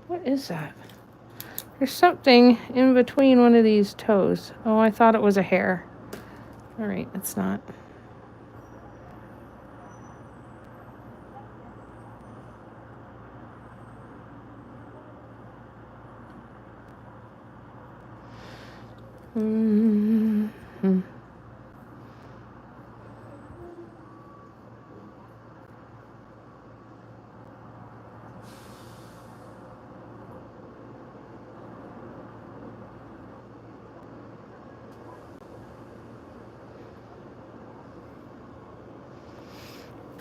What is that? There's something in between one of these toes. Oh, I thought it was a hair. All right, it's not. Mm-hmm.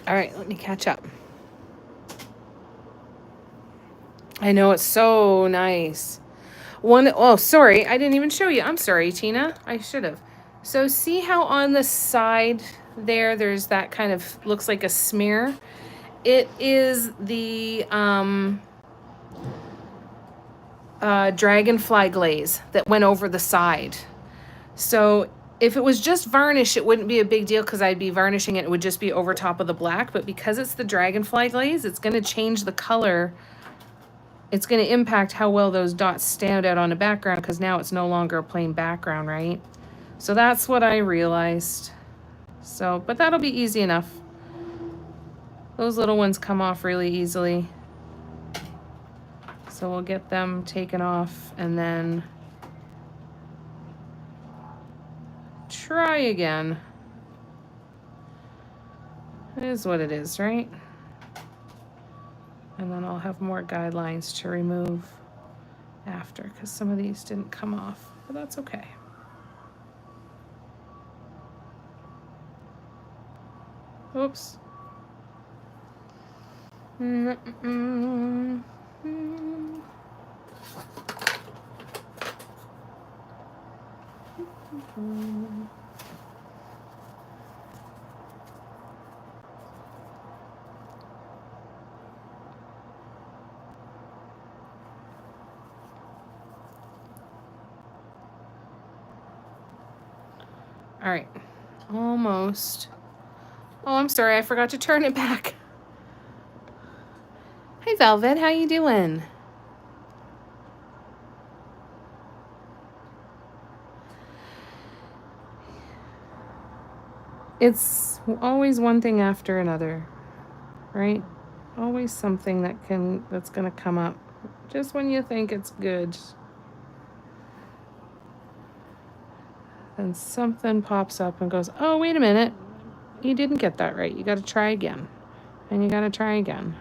All right, let me catch up. I know, it's so nice. Oh, sorry, I didn't even show you. I'm sorry, Tina. I should have. So see how on the side there's that kind of, looks like a smear? It is the dragonfly glaze that went over the side. So if it was just varnish, it wouldn't be a big deal because I'd be varnishing it. It would just be over top of the black. But because it's the dragonfly glaze, it's going to change the color. It's going to impact how well those dots stand out on a background because now it's no longer a plain background, right? So that's what I realized. So, but that'll be easy enough. Those little ones come off really easily. So we'll get them taken off and then try again. It is what it is, right? And then I'll have more guidelines to remove after because some of these didn't come off, but that's okay. Oops. All right, almost. Oh, I'm sorry, I forgot to turn it back. Hi, Velvet, how you doing? It's always one thing after another, right? Always something that's gonna come up just when you think it's good. And something pops up and goes, oh, wait a minute. You didn't get that right. You got to try again. And you got to try again.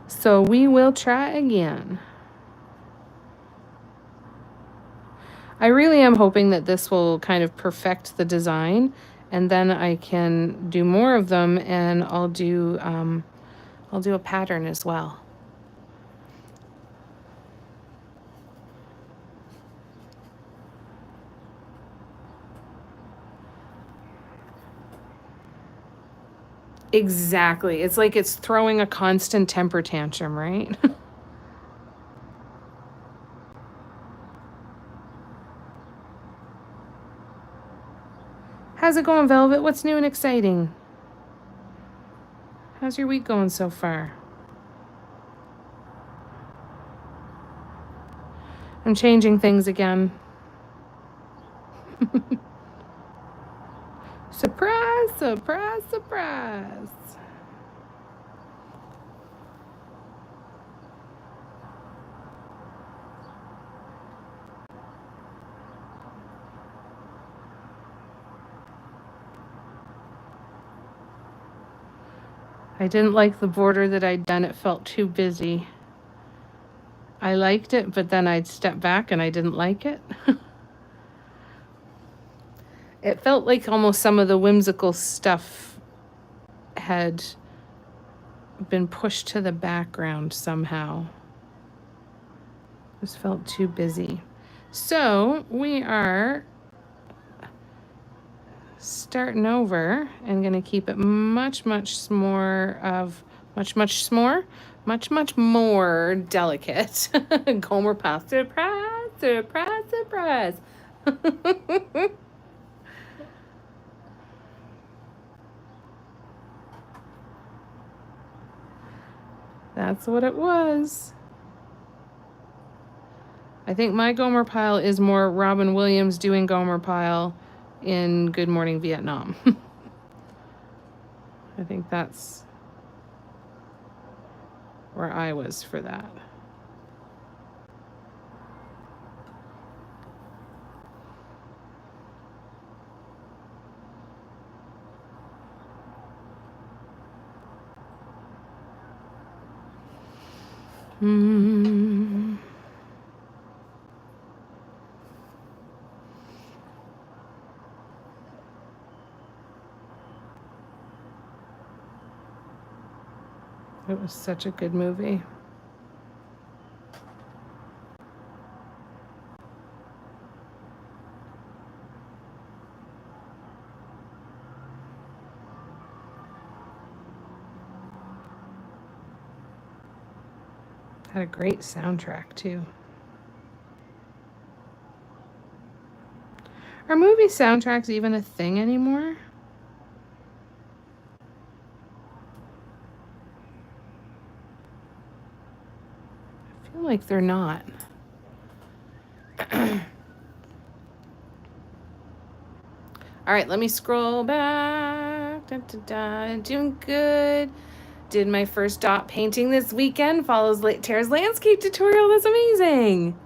So we will try again. I really am hoping that this will kind of perfect the design, and then I can do more of them, and I'll do a pattern as well. Exactly. It's like it's throwing a constant temper tantrum, right? How's it going, Velvet? What's new and exciting? How's your week going so far? I'm changing things again. Surprise, surprise, surprise. I didn't like the border that I'd done. It felt too busy. I liked it, but then I'd step back and I didn't like it. It felt like almost some of the whimsical stuff had been pushed to the background somehow. This felt too busy. So we are starting over and going to keep it much more delicate. Gomer Pyle, surprise, surprise, surprise. That's what it was. I think my Gomer Pyle is more Robin Williams doing Gomer Pyle in Good Morning Vietnam. I think that's where I was for that. Mm. It was such a good movie. Had a great soundtrack too. Are movie soundtracks even a thing anymore? I feel like they're not. All right, let me scroll back. Da, da, da. Doing good. Did my first dot painting this weekend. Follows Tara's landscape tutorial. That's amazing.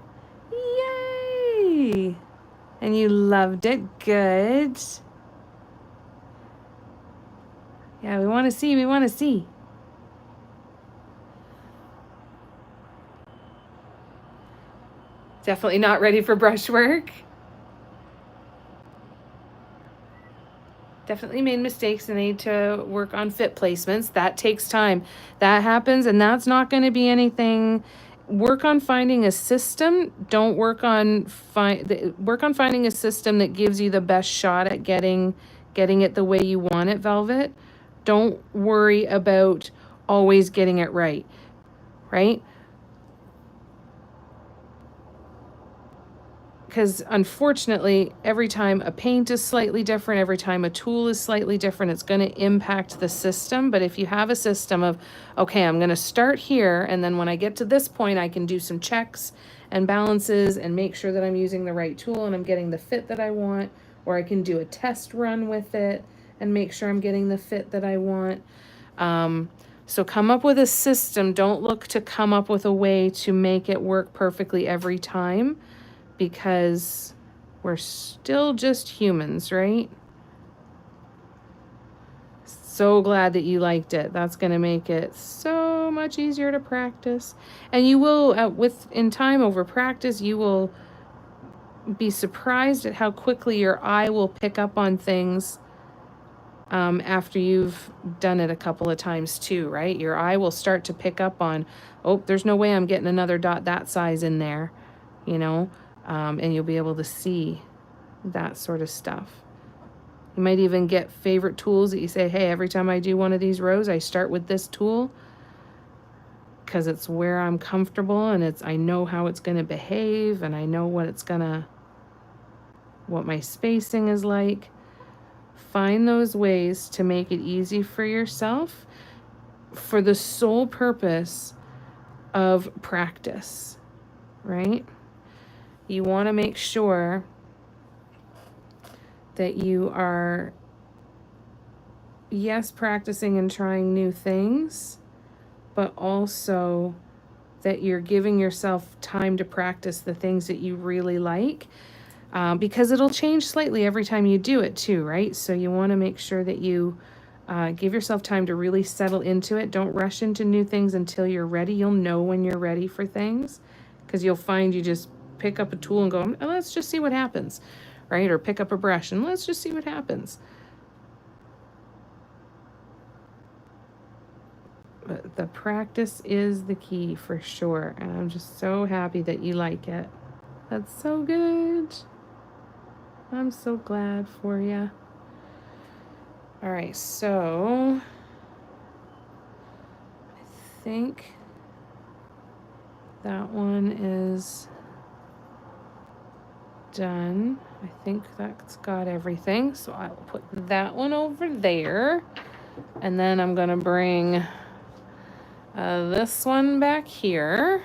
Yay! And you loved it. Good. Yeah, we want to see. We want to see. Definitely not ready for brushwork. Definitely made mistakes and need to work on fit placements. That takes time. That happens, and that's not going to be anything. Work on finding a system. Don't work on finding a system that gives you the best shot at getting it the way you want it, Velvet. Don't worry about always getting it right. Right? Because unfortunately, every time a paint is slightly different, every time a tool is slightly different, it's going to impact the system. But if you have a system of, okay, I'm going to start here, and then when I get to this point, I can do some checks and balances and make sure that I'm using the right tool and I'm getting the fit that I want, or I can do a test run with it and make sure I'm getting the fit that I want. So come up with a system. Don't look to come up with a way to make it work perfectly every time, because we're still just humans, right? So glad that you liked it. That's going to make it so much easier to practice. And you will, in time over practice, you will be surprised at how quickly your eye will pick up on things after you've done it a couple of times too, right? Your eye will start to pick up on, oh, there's no way I'm getting another dot that size in there, you know? And you'll be able to see that sort of stuff. You might even get favorite tools that you say, hey, every time I do one of these rows, I start with this tool because it's where I'm comfortable and I know how it's going to behave and I know what my spacing is like. Find those ways to make it easy for yourself for the sole purpose of practice, right? You want to make sure that you are, yes, practicing and trying new things, but also that you're giving yourself time to practice the things that you really like, because it'll change slightly every time you do it too, right? So you want to make sure that you give yourself time to really settle into it. Don't rush into new things until you're ready. You'll know when you're ready for things, because you'll find you just pick up a tool and go, let's just see what happens, right? Or pick up a brush and let's just see what happens. But the practice is the key for sure. And I'm just so happy that you like it. That's so good. I'm so glad for you. All right, so I think that one is done. I think that's got everything. So I will put that one over there. And then I'm going to bring this one back here.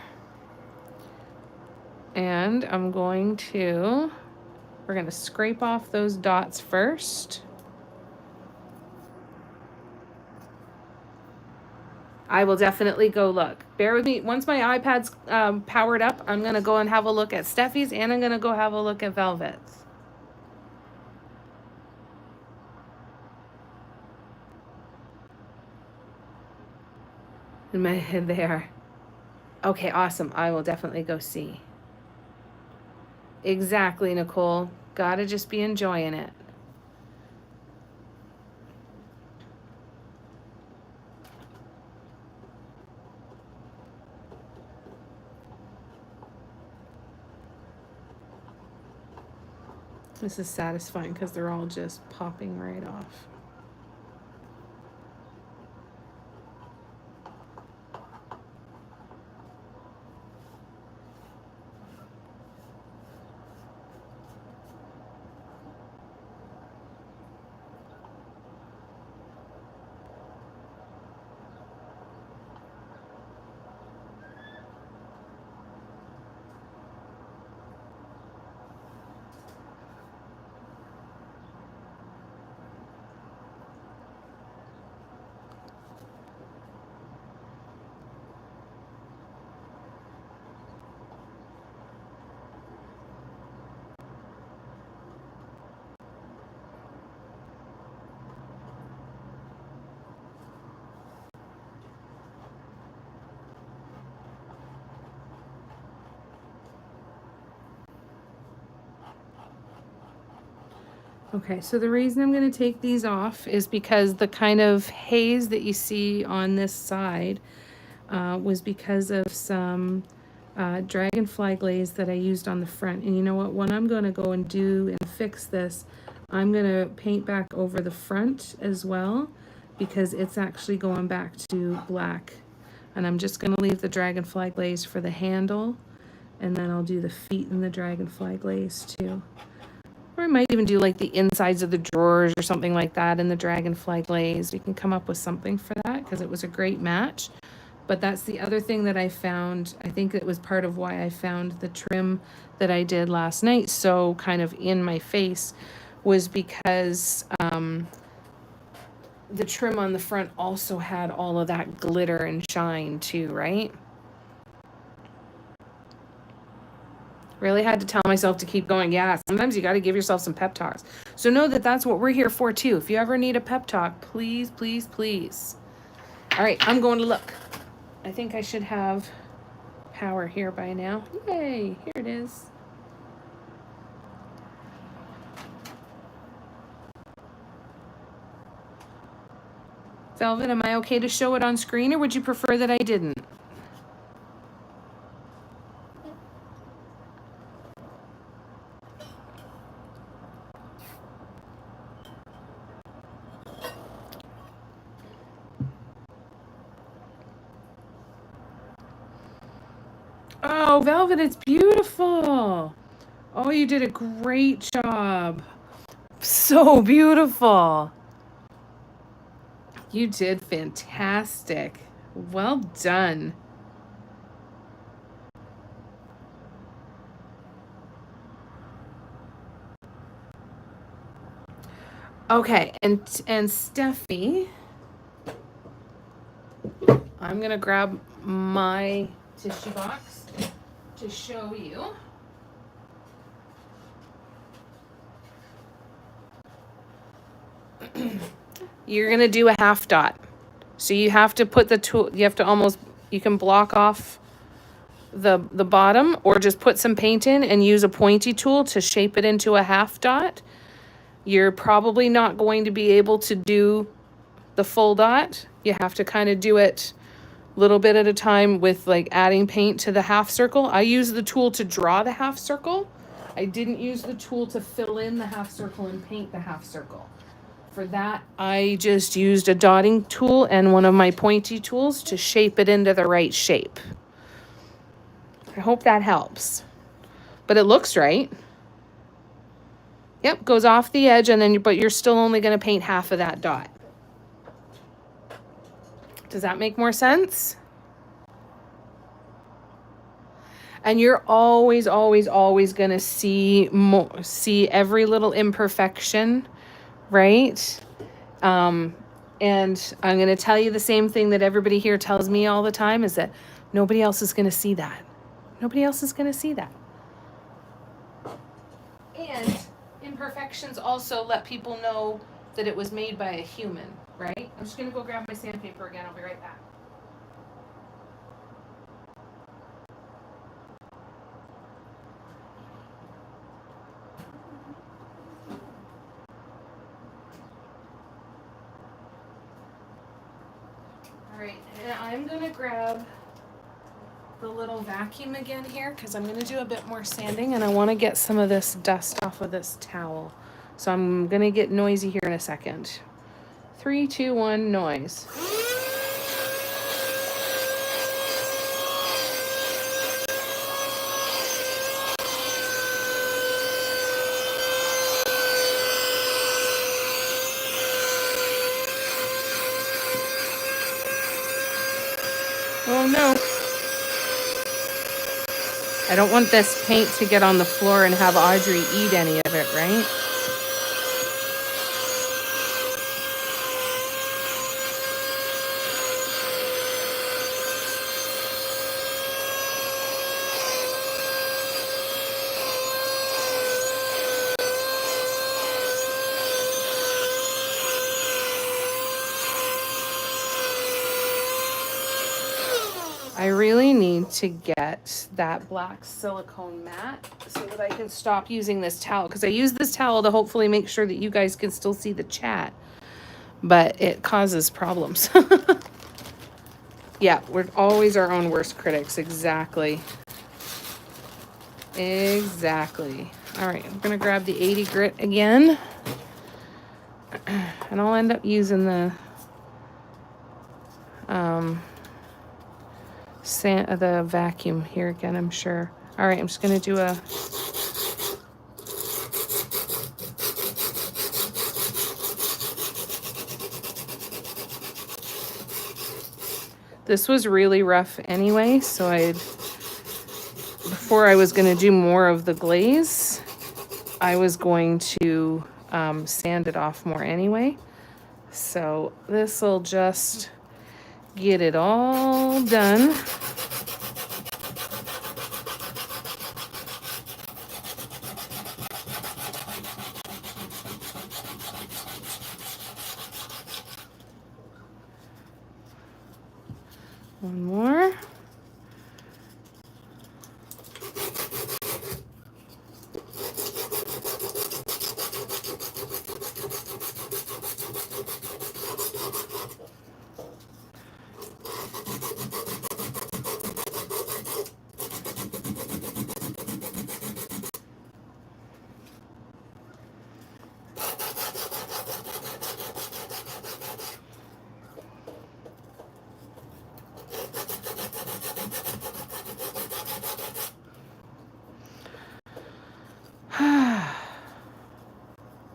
And we're going to scrape off those dots first. I will definitely go look. Bear with me. Once my iPad's powered up, I'm going to go and have a look at Steffi's, and I'm going to go have a look at Velvet's. In my head there. Okay, awesome. I will definitely go see. Exactly, Nicole. Gotta just be enjoying it. This is satisfying because they're all just popping right off. Okay, so the reason I'm going to take these off is because the kind of haze that you see on this side was because of some dragonfly glaze that I used on the front. And you know what? When I'm going to go and do and fix this, I'm going to paint back over the front as well because it's actually going back to black. And I'm just going to leave the dragonfly glaze for the handle, and then I'll do the feet in the dragonfly glaze too. Or I might even do like the insides of the drawers or something like that in the dragonfly glaze. We can come up with something for that because it was a great match. But that's the other thing that I found. I think it was part of why I found the trim that I did last night so kind of in my face, was because the trim on the front also had all of that glitter and shine too, right? Really had to tell myself to keep going. Yeah, sometimes you got to give yourself some pep talks. So know that that's what we're here for too. If you ever need a pep talk, please, please, please. All right, I'm going to look. I think I should have power here by now. Yay, here it is. Velvet, am I okay to show it on screen, or would you prefer that I didn't? Oh, Velvet, it's beautiful. Oh, you did a great job. So beautiful. You did fantastic. Well done. Okay, and Steffi, I'm gonna grab my tissue box to show you. You're gonna do a half dot. So you have to put the tool, you have to almost, you can block off the bottom, or just put some paint in and use a pointy tool to shape it into a half dot. You're probably not going to be able to do the full dot. You have to kind of do it a little bit at a time with like adding paint to the half circle. I use the tool to draw the half circle. I didn't use the tool to fill in the half circle and paint the half circle. For that, I just used a dotting tool and one of my pointy tools to shape it into the right shape. I hope that helps. But it looks right. Yep, goes off the edge, and then but you're still only going to paint half of that dot. Does that make more sense? And you're always, always, always going to see every little imperfection, right? And I'm going to tell you the same thing that everybody here tells me all the time, is that nobody else is going to see that. Nobody else is going to see that. And imperfections also let people know that it was made by a human, right? I'm just going to go grab my sandpaper again. I'll be right back. All right, and I'm going to grab the little vacuum again here because I'm going to do a bit more sanding and I want to get some of this dust off of this towel. So I'm going to get noisy here in a second. 3, 2, 1, noise. Oh no. I don't want this paint to get on the floor and have Audrey eat any of it, right? I really need to get that black silicone mat so that I can stop using this towel, because I use this towel to hopefully make sure that you guys can still see the chat, but it causes problems. Yeah, we're always our own worst critics. Exactly. Exactly. All right, I'm gonna grab the 80 grit again, and I'll end up using the the vacuum here again, I'm sure. All right, I'm just gonna do a this was really rough anyway, so before I was gonna do more of the glaze, I was going to sand it off more anyway. So this will just get it all done. One more.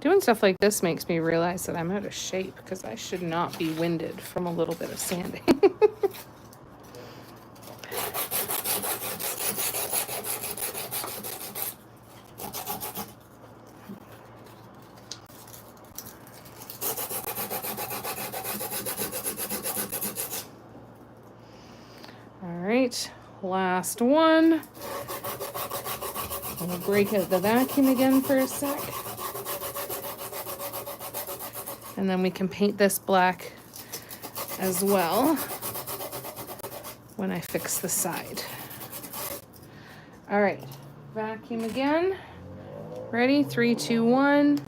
Doing stuff like this makes me realize that I'm out of shape because I should not be winded from a little bit of sanding. All right, last one. I'm gonna break out the vacuum again for a sec. And then we can paint this black as well when I fix the side. All right, vacuum again. Ready? 3, 2, 1.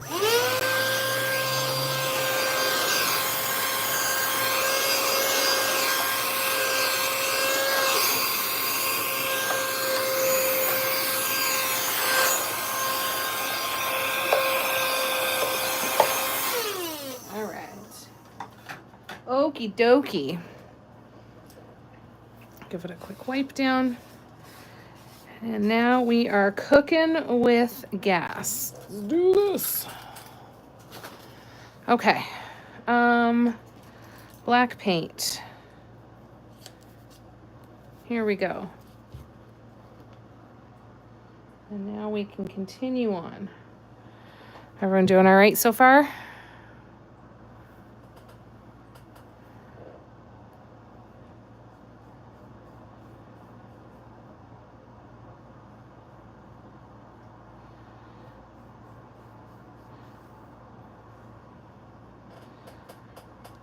Okie dokie. Give it a quick wipe down. And now we are cooking with gas. Let's do this. Okay. Black paint. Here we go. And now we can continue on. Everyone doing all right so far?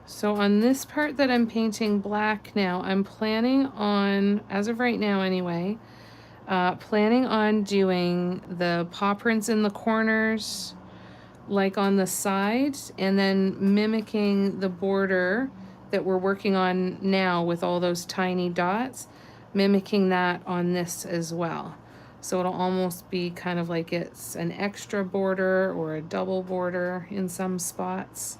So on this part that I'm painting black now, I'm planning on, as of right now anyway, planning on doing the paw prints in the corners, like on the sides, and then mimicking the border that we're working on now with all those tiny dots, mimicking that on this as well. So it'll almost be kind of like it's an extra border or a double border in some spots.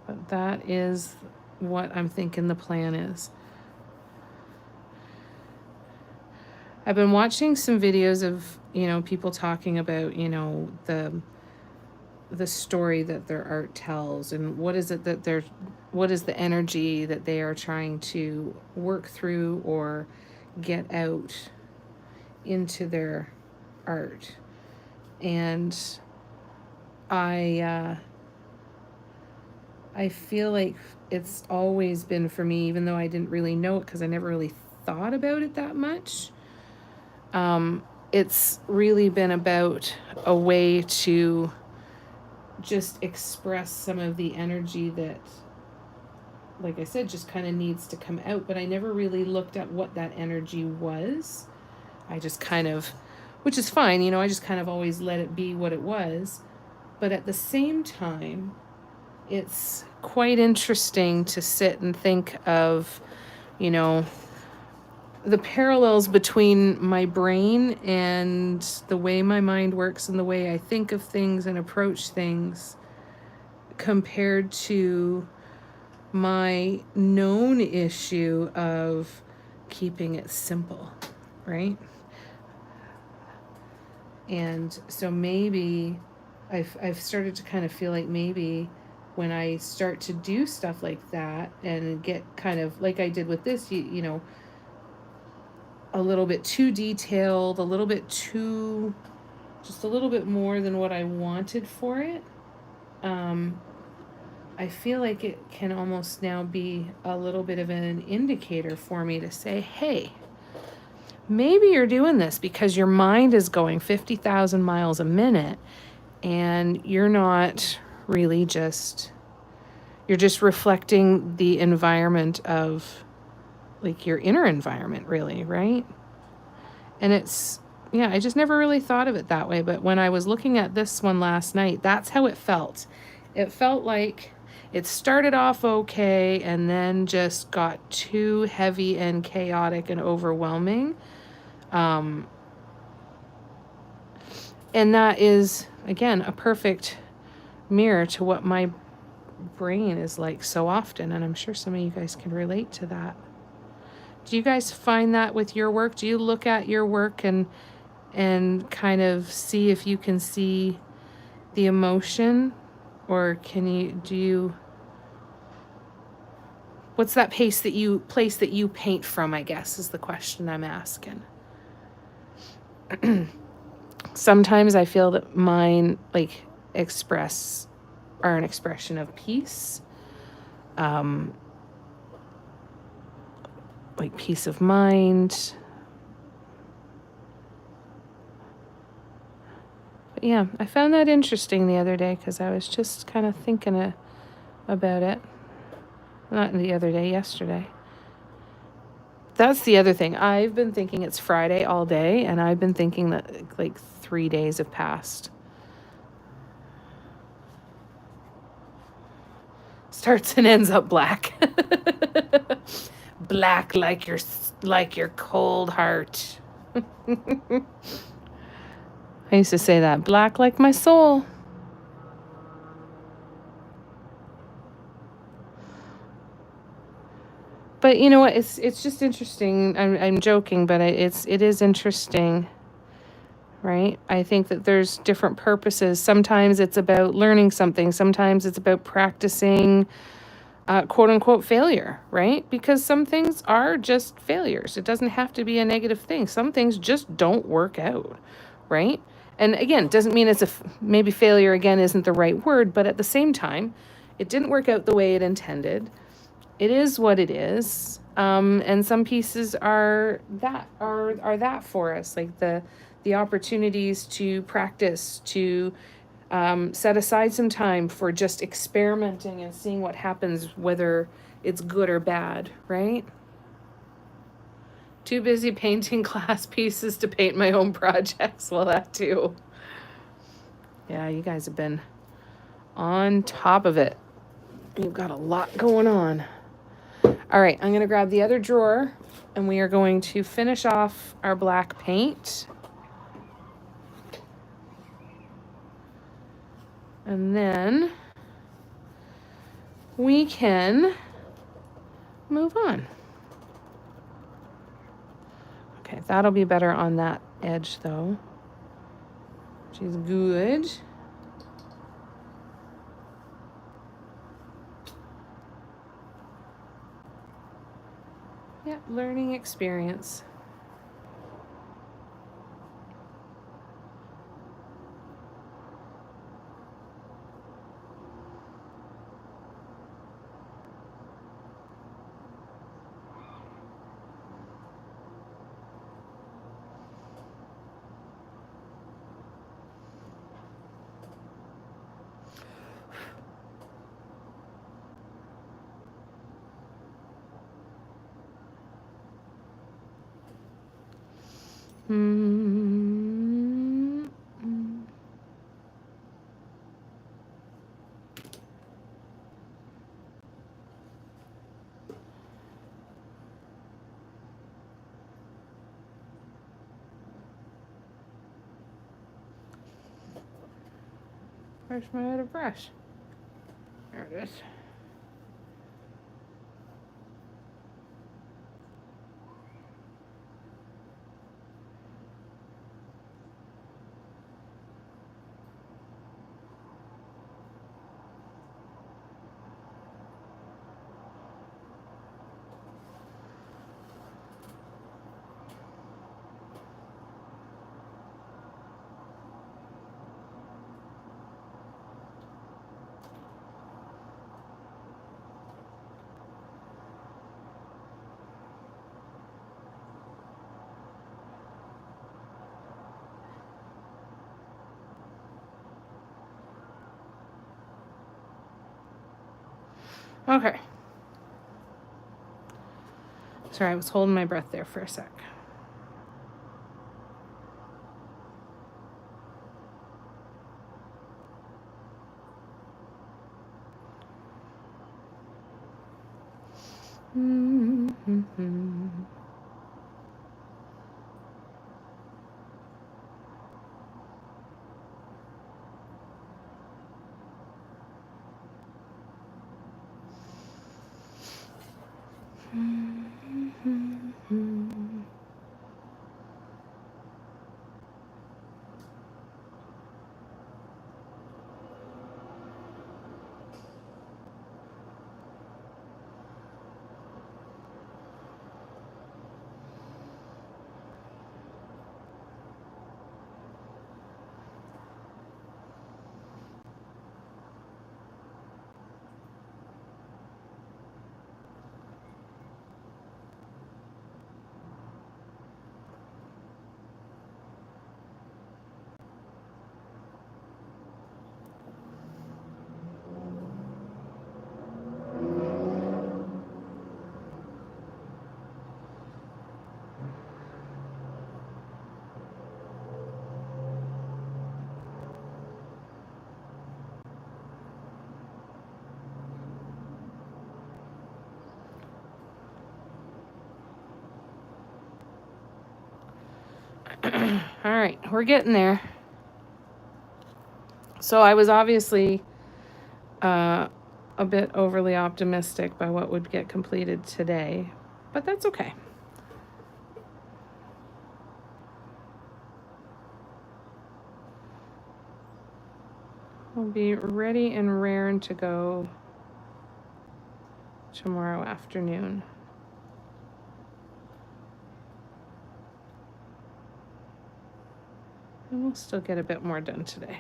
But that is what I'm thinking the plan is. I've been watching some videos of, people talking about, the story that their art tells and what is it that what is the energy that they are trying to work through or get out into their art. And I feel like it's always been for me, even though I didn't really know it because I never really thought about it that much. It's really been about a way to just express some of the energy that, like I said, just kind of needs to come out. But I never really looked at what that energy was. I just kind of, which is fine, I just kind of always let it be what it was. But at the same time, it's quite interesting to sit and think of, the parallels between my brain and the way my mind works and the way I think of things and approach things compared to my known issue of keeping it simple, right? And so maybe I've started to kind of feel like maybe when I start to do stuff like that and get kind of like I did with this, a little bit too detailed, just a little bit more than what I wanted for it. I feel like it can almost now be a little bit of an indicator for me to say, hey, maybe you're doing this because your mind is going 50,000 miles a minute and you're not really you're just reflecting the environment of like your inner environment, really, right? And I just never really thought of it that way. But when I was looking at this one last night, that's how it felt. It felt like it started off okay and then just got too heavy and chaotic and overwhelming. And that is, again, a perfect mirror to what my brain is like so often. And I'm sure some of you guys can relate to that. Do you guys find that with your work? Do you look at your work and kind of see if you can see the emotion, or what's that place that you paint from, I guess, is the question I'm asking. Sometimes I feel that mine are an expression of peace. Like peace of mind. But yeah, I found that interesting the other day because I was just kind of thinking about it. Not the other day, yesterday. That's the other thing. I've been thinking it's Friday all day, and I've been thinking that like 3 days have passed. Starts and ends up black. Black like your cold heart. I used to say that. Black like my soul. But you know what? It's just interesting. I'm joking, but it is interesting, right? I think that there's different purposes. Sometimes it's about learning something. Sometimes it's about practicing quote unquote failure, right? Because some things are just failures. It doesn't have to be a negative thing. Some things just don't work out, right? And again, doesn't mean it's maybe failure again isn't the right word, but at the same time, it didn't work out the way it intended. It is what it is. And some pieces are that for us, like the opportunities to practice, to set aside some time for just experimenting and seeing what happens, whether it's good or bad, right? Too busy painting class pieces to paint my own projects. Well, that too. Yeah, you guys have been on top of it. You've got a lot going on. All right, I'm going to grab the other drawer and we are going to finish off our black paint. And then we can move on. Okay, that'll be better on that edge though. She's good. Yeah, learning experience. Where's my other brush? There it is. Okay. Sorry, I was holding my breath there for a sec. All right, we're getting there. So I was obviously a bit overly optimistic by what would get completed today, but that's okay. We'll be ready and raring to go tomorrow afternoon. And we'll still get a bit more done today.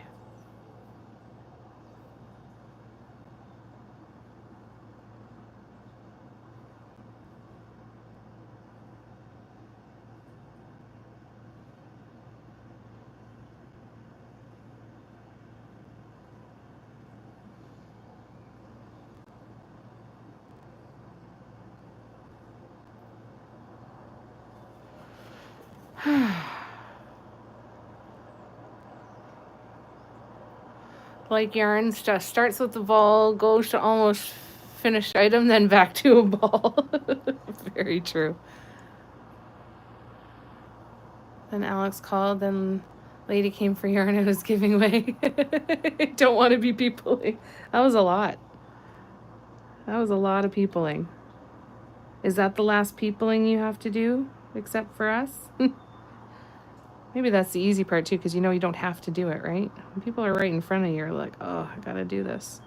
Like yarn stuff starts with the ball, goes to almost finished item, then back to a ball. Very true. Then Alex called, then lady came for yarn and was giving away. Don't want to be peopling. That was a lot. That was a lot of peopling. Is that the last peopling you have to do, except for us? Maybe that's the easy part too, because you know you don't have to do it, right? When people are right in front of you, you're like, oh, I gotta do this.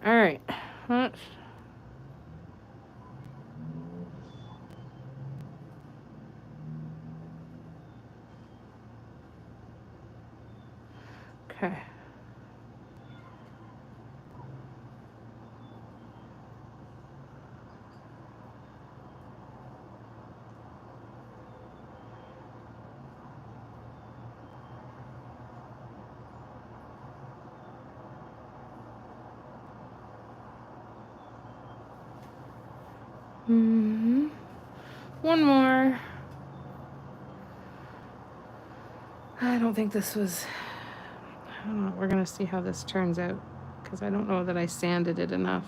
All right. Okay. One more. I don't think this was, I don't know, we're gonna see how this turns out, because I don't know that I sanded it enough.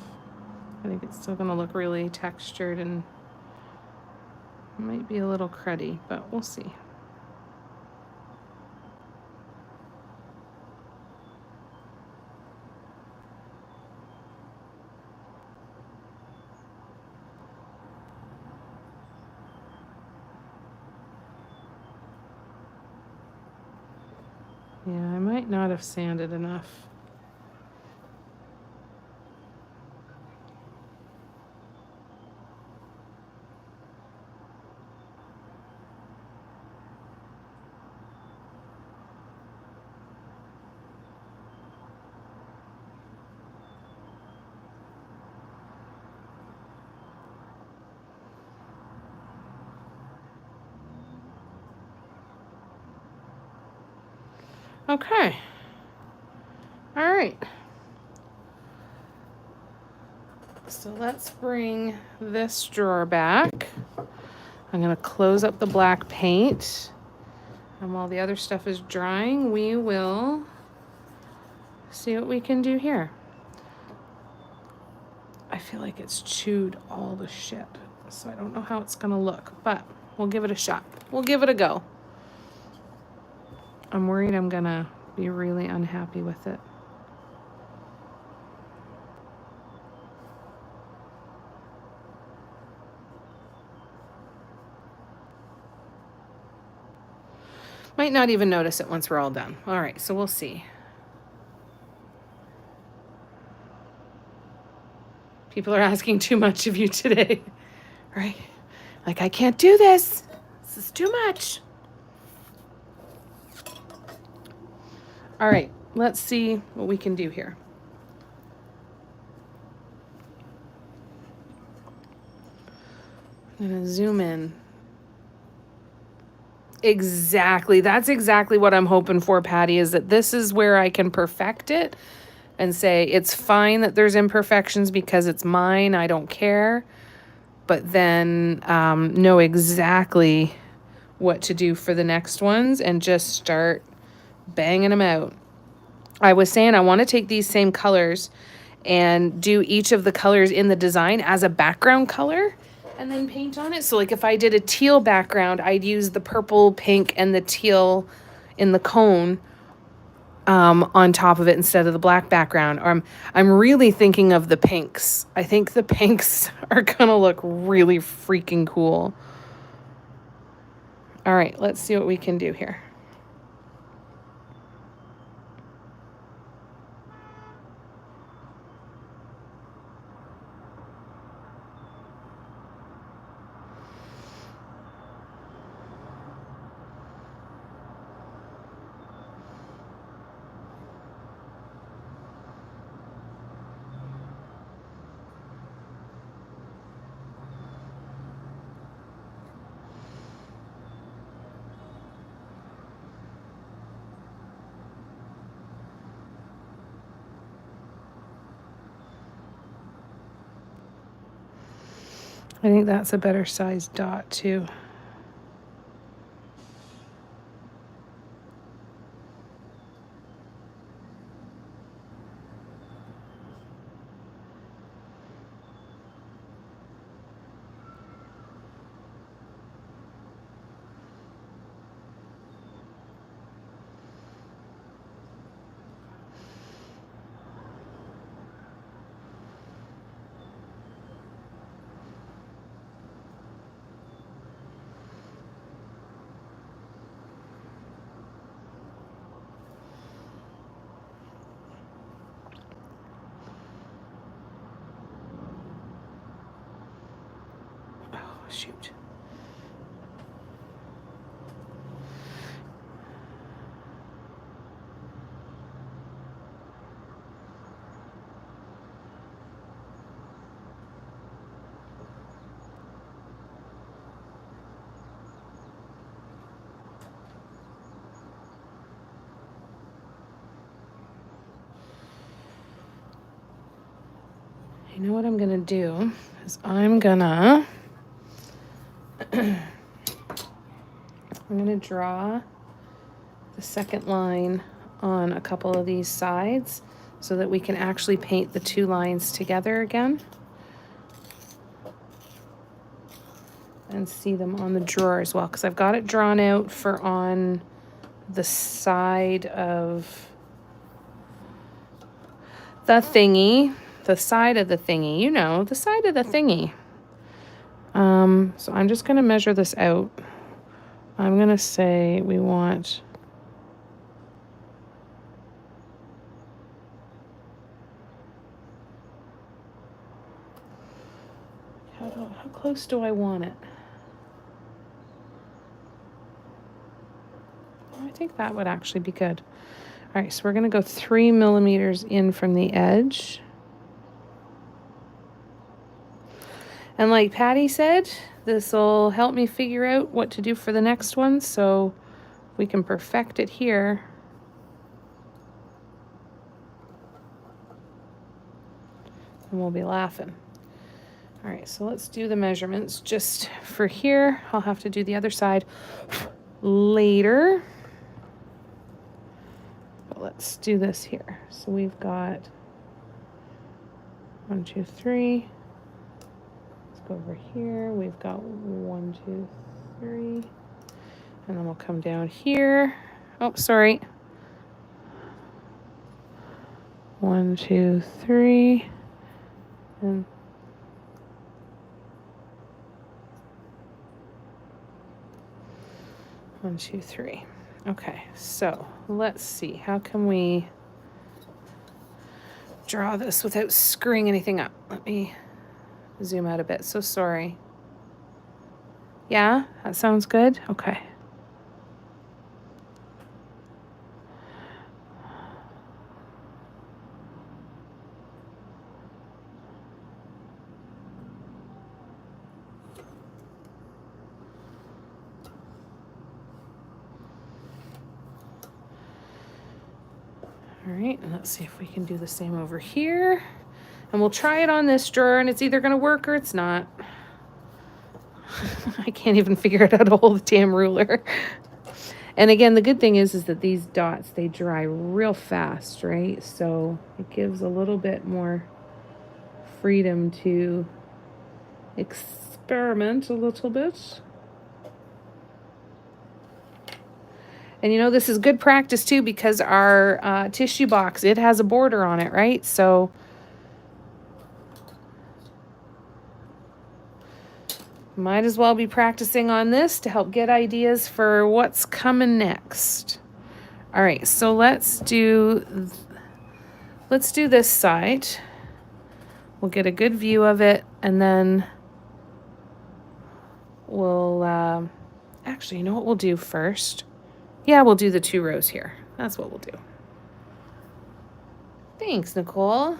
I think it's still gonna look really textured and might be a little cruddy, but we'll see. Yeah, I might not have sanded enough. Okay. All right. So let's bring this drawer back. I'm going to close up the black paint. And while the other stuff is drying, we will see what we can do here. I feel like it's chewed all the shit, so I don't know how it's going to look, but we'll give it a shot. We'll give it a go. I'm worried I'm going to be really unhappy with it. Might not even notice it once we're all done. All right, so we'll see. People are asking too much of you today, right? Like, I can't do this. This is too much. All right, let's see what we can do here. I'm gonna zoom in. Exactly. That's exactly what I'm hoping for, Patty, is that this is where I can perfect it and say it's fine that there's imperfections because it's mine. I don't care. But then know exactly what to do for the next ones and just start banging them out. I was saying I want to take these same colors and do each of the colors in the design as a background color and then paint on it. So like if I did a teal background, I'd use the purple, pink, and the teal in the cone on top of it instead of the black background. Or I'm really thinking of the pinks. I think the pinks are gonna look really freaking cool. All right, let's see what we can do here. I think that's a better size dot too. Shoot. You know what I'm gonna do is I'm gonna draw the second line on a couple of these sides so that we can actually paint the two lines together again and see them on the drawer as well, because I've got it drawn out for on the side of the thingy, the side of the thingy, you know, the side of the thingy. So I'm just going to measure this out. I'm going to say we want how close do I want it? I think that would actually be good. All right, so we're going to go 3 millimeters in from the edge. And like Patty said, this will help me figure out what to do for the next one, so we can perfect it here. And we'll be laughing. All right, so let's do the measurements just for here. I'll have to do the other side later. But let's do this here. So we've got 1, 2, 3. Go over here, we've got 1, 2, 3, and then we'll come down here. Oh, sorry. 1, 2, 3, and 1, 2, 3. Okay, so let's see. How can we draw this without screwing anything up? Let me zoom out a bit. So sorry. Yeah, that sounds good. Okay. All right, and let's see if we can do the same over here. And we'll try it on this drawer, and it's either going to work or it's not. I can't even figure out how to hold the damn ruler. And again, the good thing is that these dots, they dry real fast, right? So it gives a little bit more freedom to experiment a little bit. And you know, this is good practice too, because our tissue box, it has a border on it, right? So might as well be practicing on this to help get ideas for what's coming next. All right, so let's do this side. We'll get a good view of it, and then we'll actually, you know what we'll do first? Yeah, we'll do the 2 rows here. That's what we'll do. Thanks, Nicole.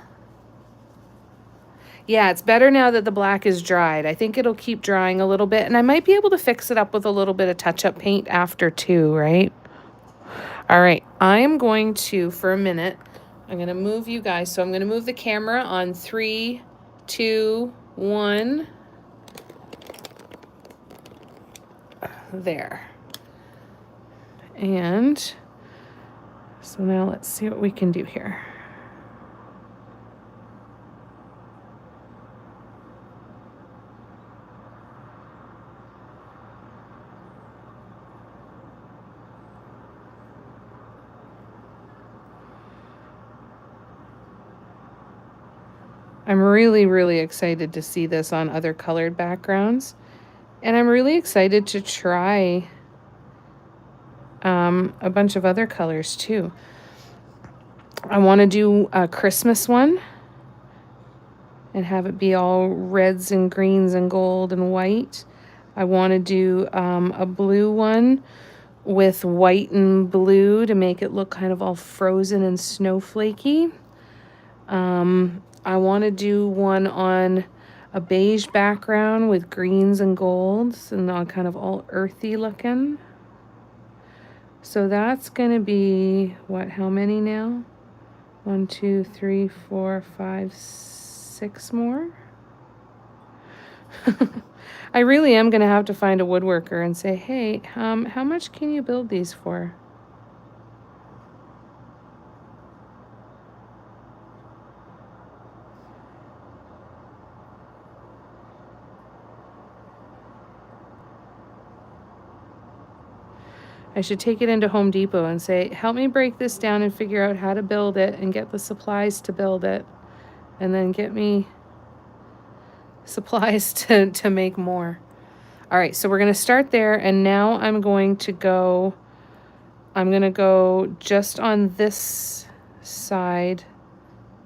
Yeah, it's better now that the black is dried. I think it'll keep drying a little bit, and I might be able to fix it up with a little bit of touch-up paint after too, right? All right, I am going to, for a minute, I'm going to move you guys. So I'm going to move the camera on 3, 2, 1. There. And so now let's see what we can do here. I'm really, really excited to see this on other colored backgrounds. And I'm really excited to try a bunch of other colors too. I want to do a Christmas one and have it be all reds and greens and gold and white. I want to do a blue one with white and blue to make it look kind of all frozen and snowflakey. I want to do one on a beige background with greens and golds and all kind of all earthy looking. So that's going to be, what, how many now? 1, 2, 3, 4, 5, 6 more. I really am going to have to find a woodworker and say, hey, how much can you build these for? I should take it into Home Depot and say, help me break this down and figure out how to build it and get the supplies to build it. And then get me supplies to make more. All right, so we're going to start there. And now I'm going to go just on this side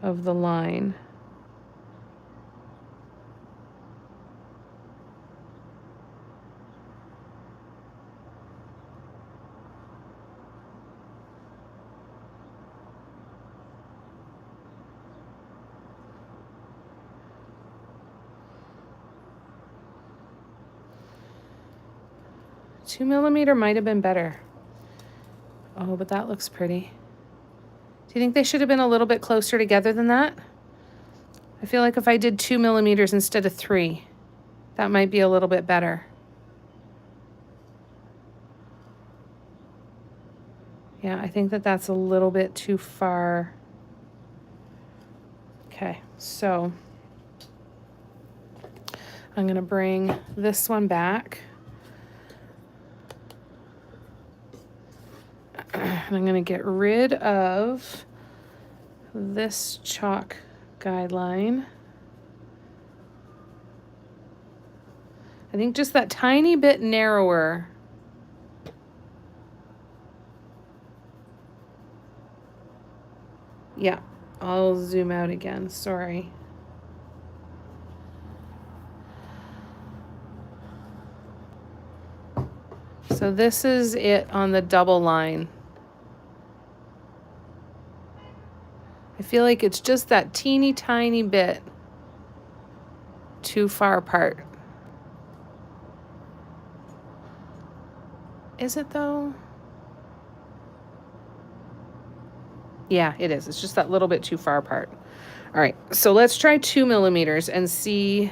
of the line. Two millimeter might have been better. Oh, but that looks pretty. Do you think they should have been a little bit closer together than that? I feel like if I did 2 millimeters instead of 3, that might be a little bit better. Yeah, I think that that's a little bit too far. Okay, so I'm going to bring this one back. And I'm going to get rid of this chalk guideline. I think just that tiny bit narrower. Yeah, I'll zoom out again, sorry. So this is it on the double line. I feel like it's just that teeny tiny bit too far apart. Is it though? Yeah, it is. It's just that little bit too far apart. All right, so let's try 2 millimeters and see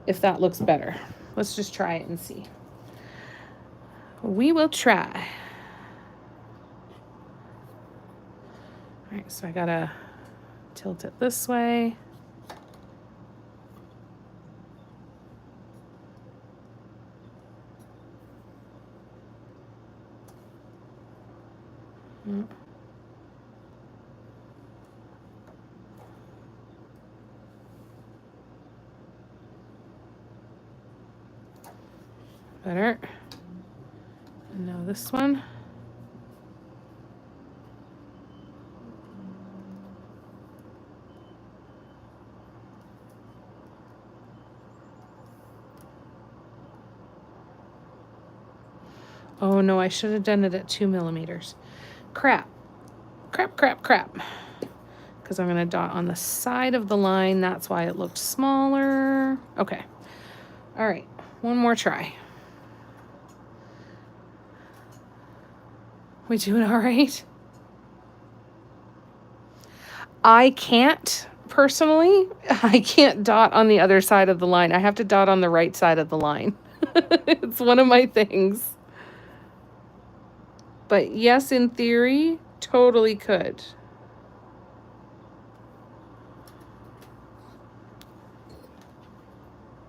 if that looks better. Let's just try it and see. We will try. All right, so I gotta tilt it this way. Mm. Better. And now this one. Oh no, I should have done it at 2 millimeters. Crap. Crap, crap, crap. Because I'm going to dot on the side of the line. That's why it looked smaller. Okay. All right. One more try. We doing all right? I can't, personally, I can't dot on the other side of the line. I have to dot on the right side of the line. It's one of my things. But yes, in theory, totally could.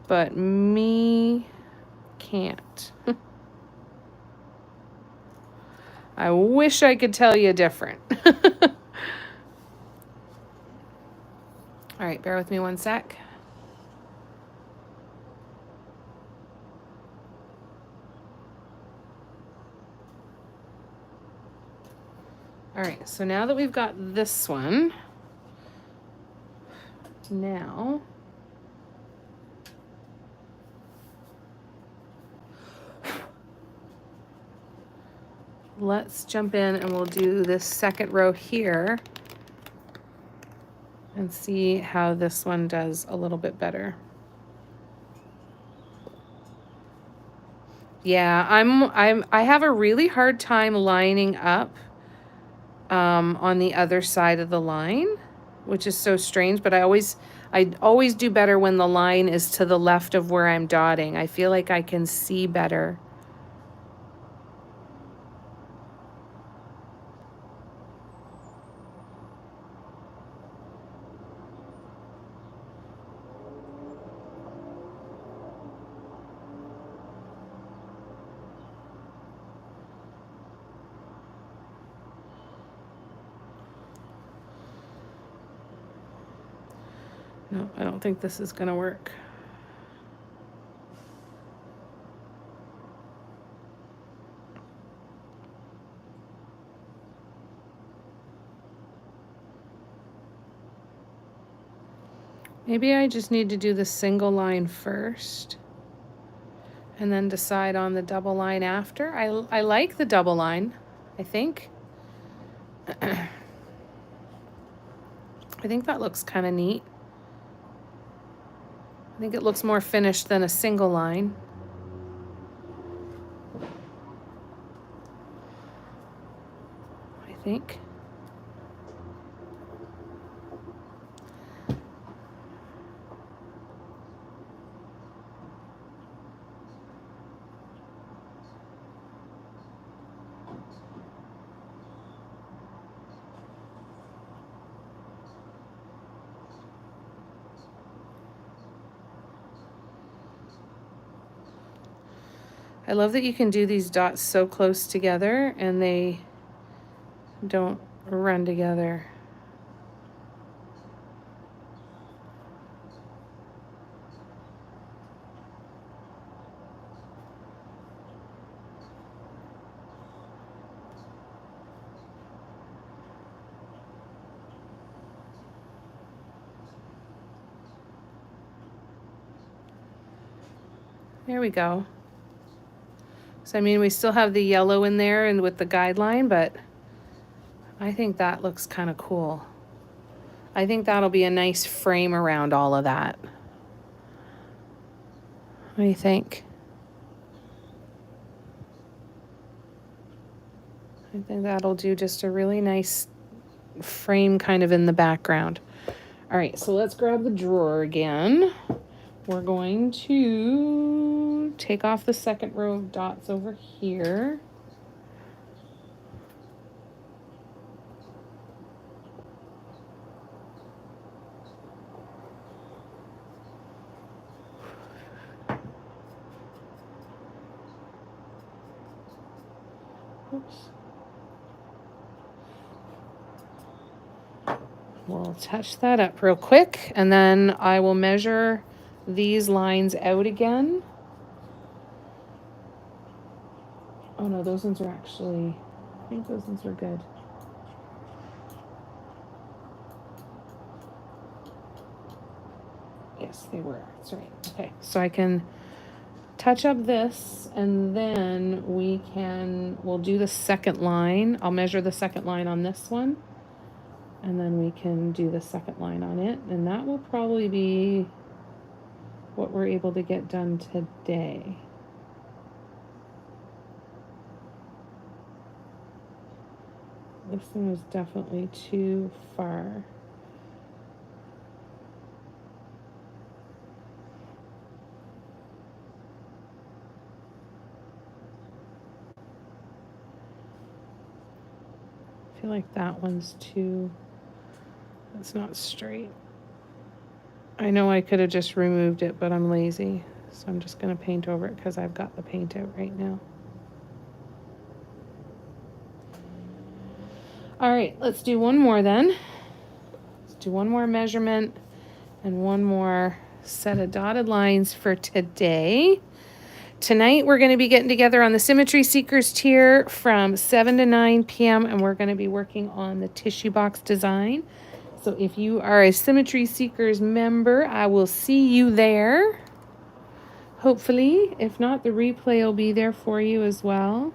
But me can't. I wish I could tell you different. All right, bear with me one sec. All right, so now that we've got this one, now let's jump in and we'll do this second row here and see how this one does a little bit better. Yeah, I have a really hard time lining up on the other side of the line, which is so strange, but I always do better when the line is to the left of where I'm dotting. I feel like I can see better. No, I don't think this is gonna work. Maybe I just need to do the single line first and then decide on the double line after. I like the double line, I think. I think that looks kind of neat. I think it looks more finished than a single line. I think. I love that you can do these dots so close together and they don't run together. There we go. So, I mean, we still have the yellow in there and with the guideline, but I think that looks kind of cool. I think that'll be a nice frame around all of that. What do you think? I think that'll do just a really nice frame kind of in the background. All right, so let's grab the drawer again. We're going to take off the second row of dots over here. Oops. we'll touch that up real quick, and then I will measure these lines out again. Oh no, those ones are actually, I think those ones are good. Yes, they were. That's right. Okay, so I can touch up this, and then we'll do the second line. I'll measure the second line on this one, and then we can do the second line on it, and that will probably be what we're able to get done today. This one is definitely too far. I feel like that one's too, it's not straight. I know I could have just removed it, but I'm lazy, so I'm just going to paint over it because I've got the paint out right now. All right, let's do one more then. Let's do one more measurement and one more set of dotted lines for today. Tonight we're going to be getting together on the Symmetry Seekers tier from 7 to 9 p.m. and we're going to be working on the tissue box design. So if you are a Symmetry Seekers member, I will see you there. Hopefully. If not, the replay will be there for you as well.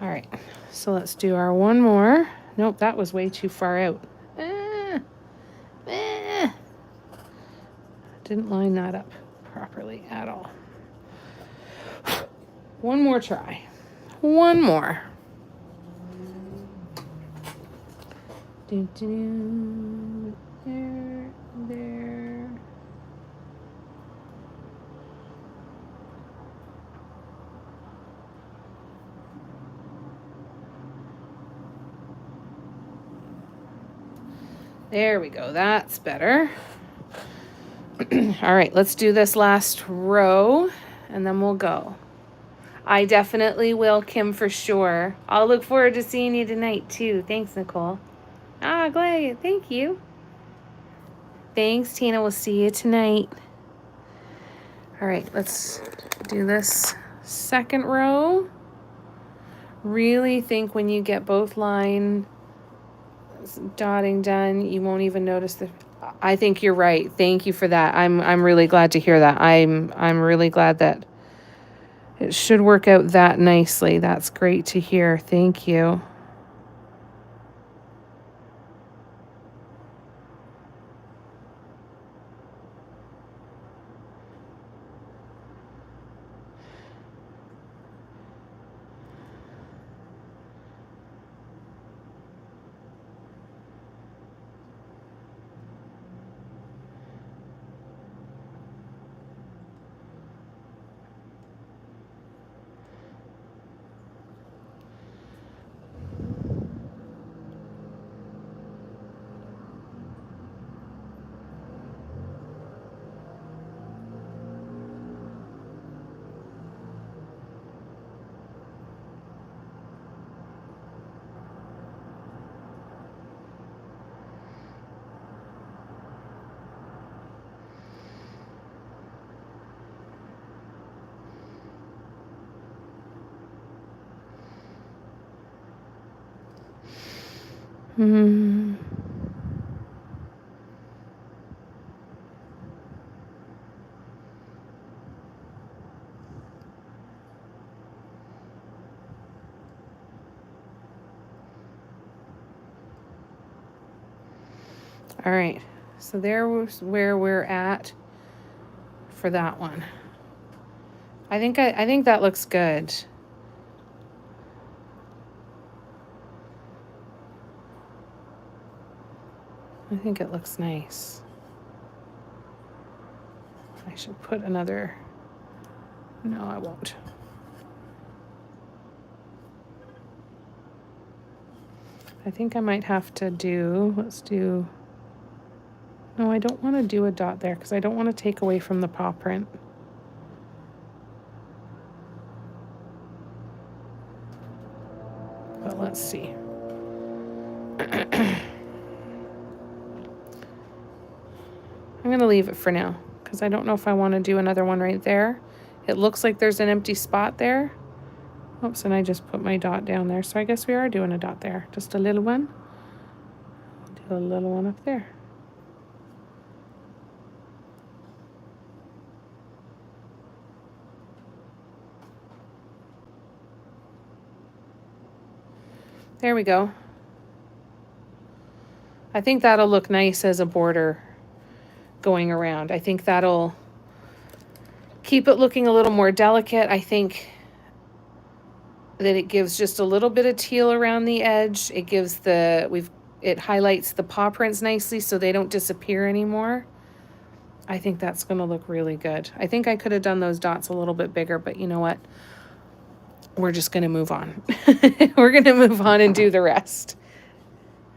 All right, so let's do our one more. Nope, that was way too far out. Didn't line that up properly at all. One more try. One more. There. There we go. That's better. All right, let's do this last row and then we'll go. I definitely will, Kim, for sure. I'll look forward to seeing you tonight too. Thanks, Nicole. Ah, glad. Thank you. Thanks, Tina. We'll see you tonight. All right, let's do this second row. Really think when you get both line dotting done, you won't even notice the. I think you're right. Thank you for that. I'm really glad to hear that. I'm really glad that it should work out that nicely. That's great to hear. Thank you. Hmm. All right, so there was where we're at for that one. I think that looks good. I think it looks nice. I should put another, no, I won't. I think I might have to do, let's do, no, I don't want to do a dot there because I don't want to take away from the paw print. But let's see. I'm going to leave it for now because I don't know if I want to do another one right there. It looks like there's an empty spot there. Oops, and I just put my dot down there. So I guess we are doing a dot there. Just a little one. Do a little one up there. There we go. I think that'll look nice as a border going around. I think that'll keep it looking a little more delicate. I think that it gives just a little bit of teal around the edge. It gives it highlights the paw prints nicely so they don't disappear anymore. I think that's going to look really good. I think I could have done those dots a little bit bigger, but you know what? We're just going to move on. We're going to move on and do the rest.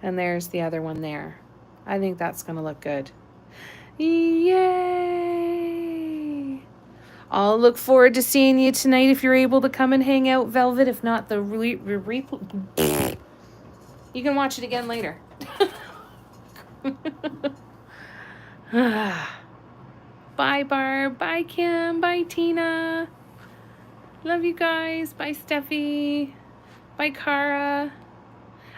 And there's the other one there. I think that's going to look good. Yay! I'll look forward to seeing you tonight if you're able to come and hang out, Velvet. If not, you can watch it again later. Bye, Barb. Bye, Kim. Bye, Tina. Love you guys. Bye, Steffi. Bye, Cara.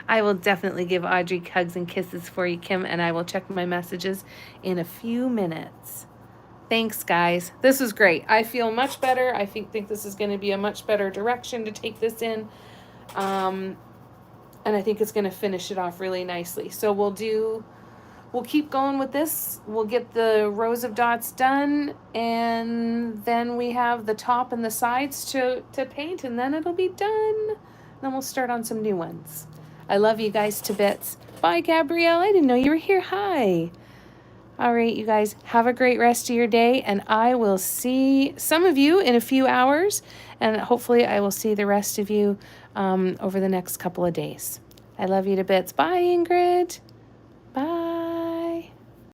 I will definitely give Audrey hugs and kisses for you, Kim, and I will check my messages in a few minutes. Thanks, guys. This was great. I feel much better. I think this is going to be a much better direction to take this in. And I think it's going to finish it off really nicely. So we'll keep going with this. We'll get the rows of dots done, and then we have the top and the sides to paint, and then it'll be done. Then we'll start on some new ones. I love you guys to bits. Bye, Gabrielle. I didn't know you were here. Hi. All right, you guys, have a great rest of your day, and I will see some of you in a few hours, and hopefully I will see the rest of you over the next couple of days. I love you to bits. Bye, Ingrid.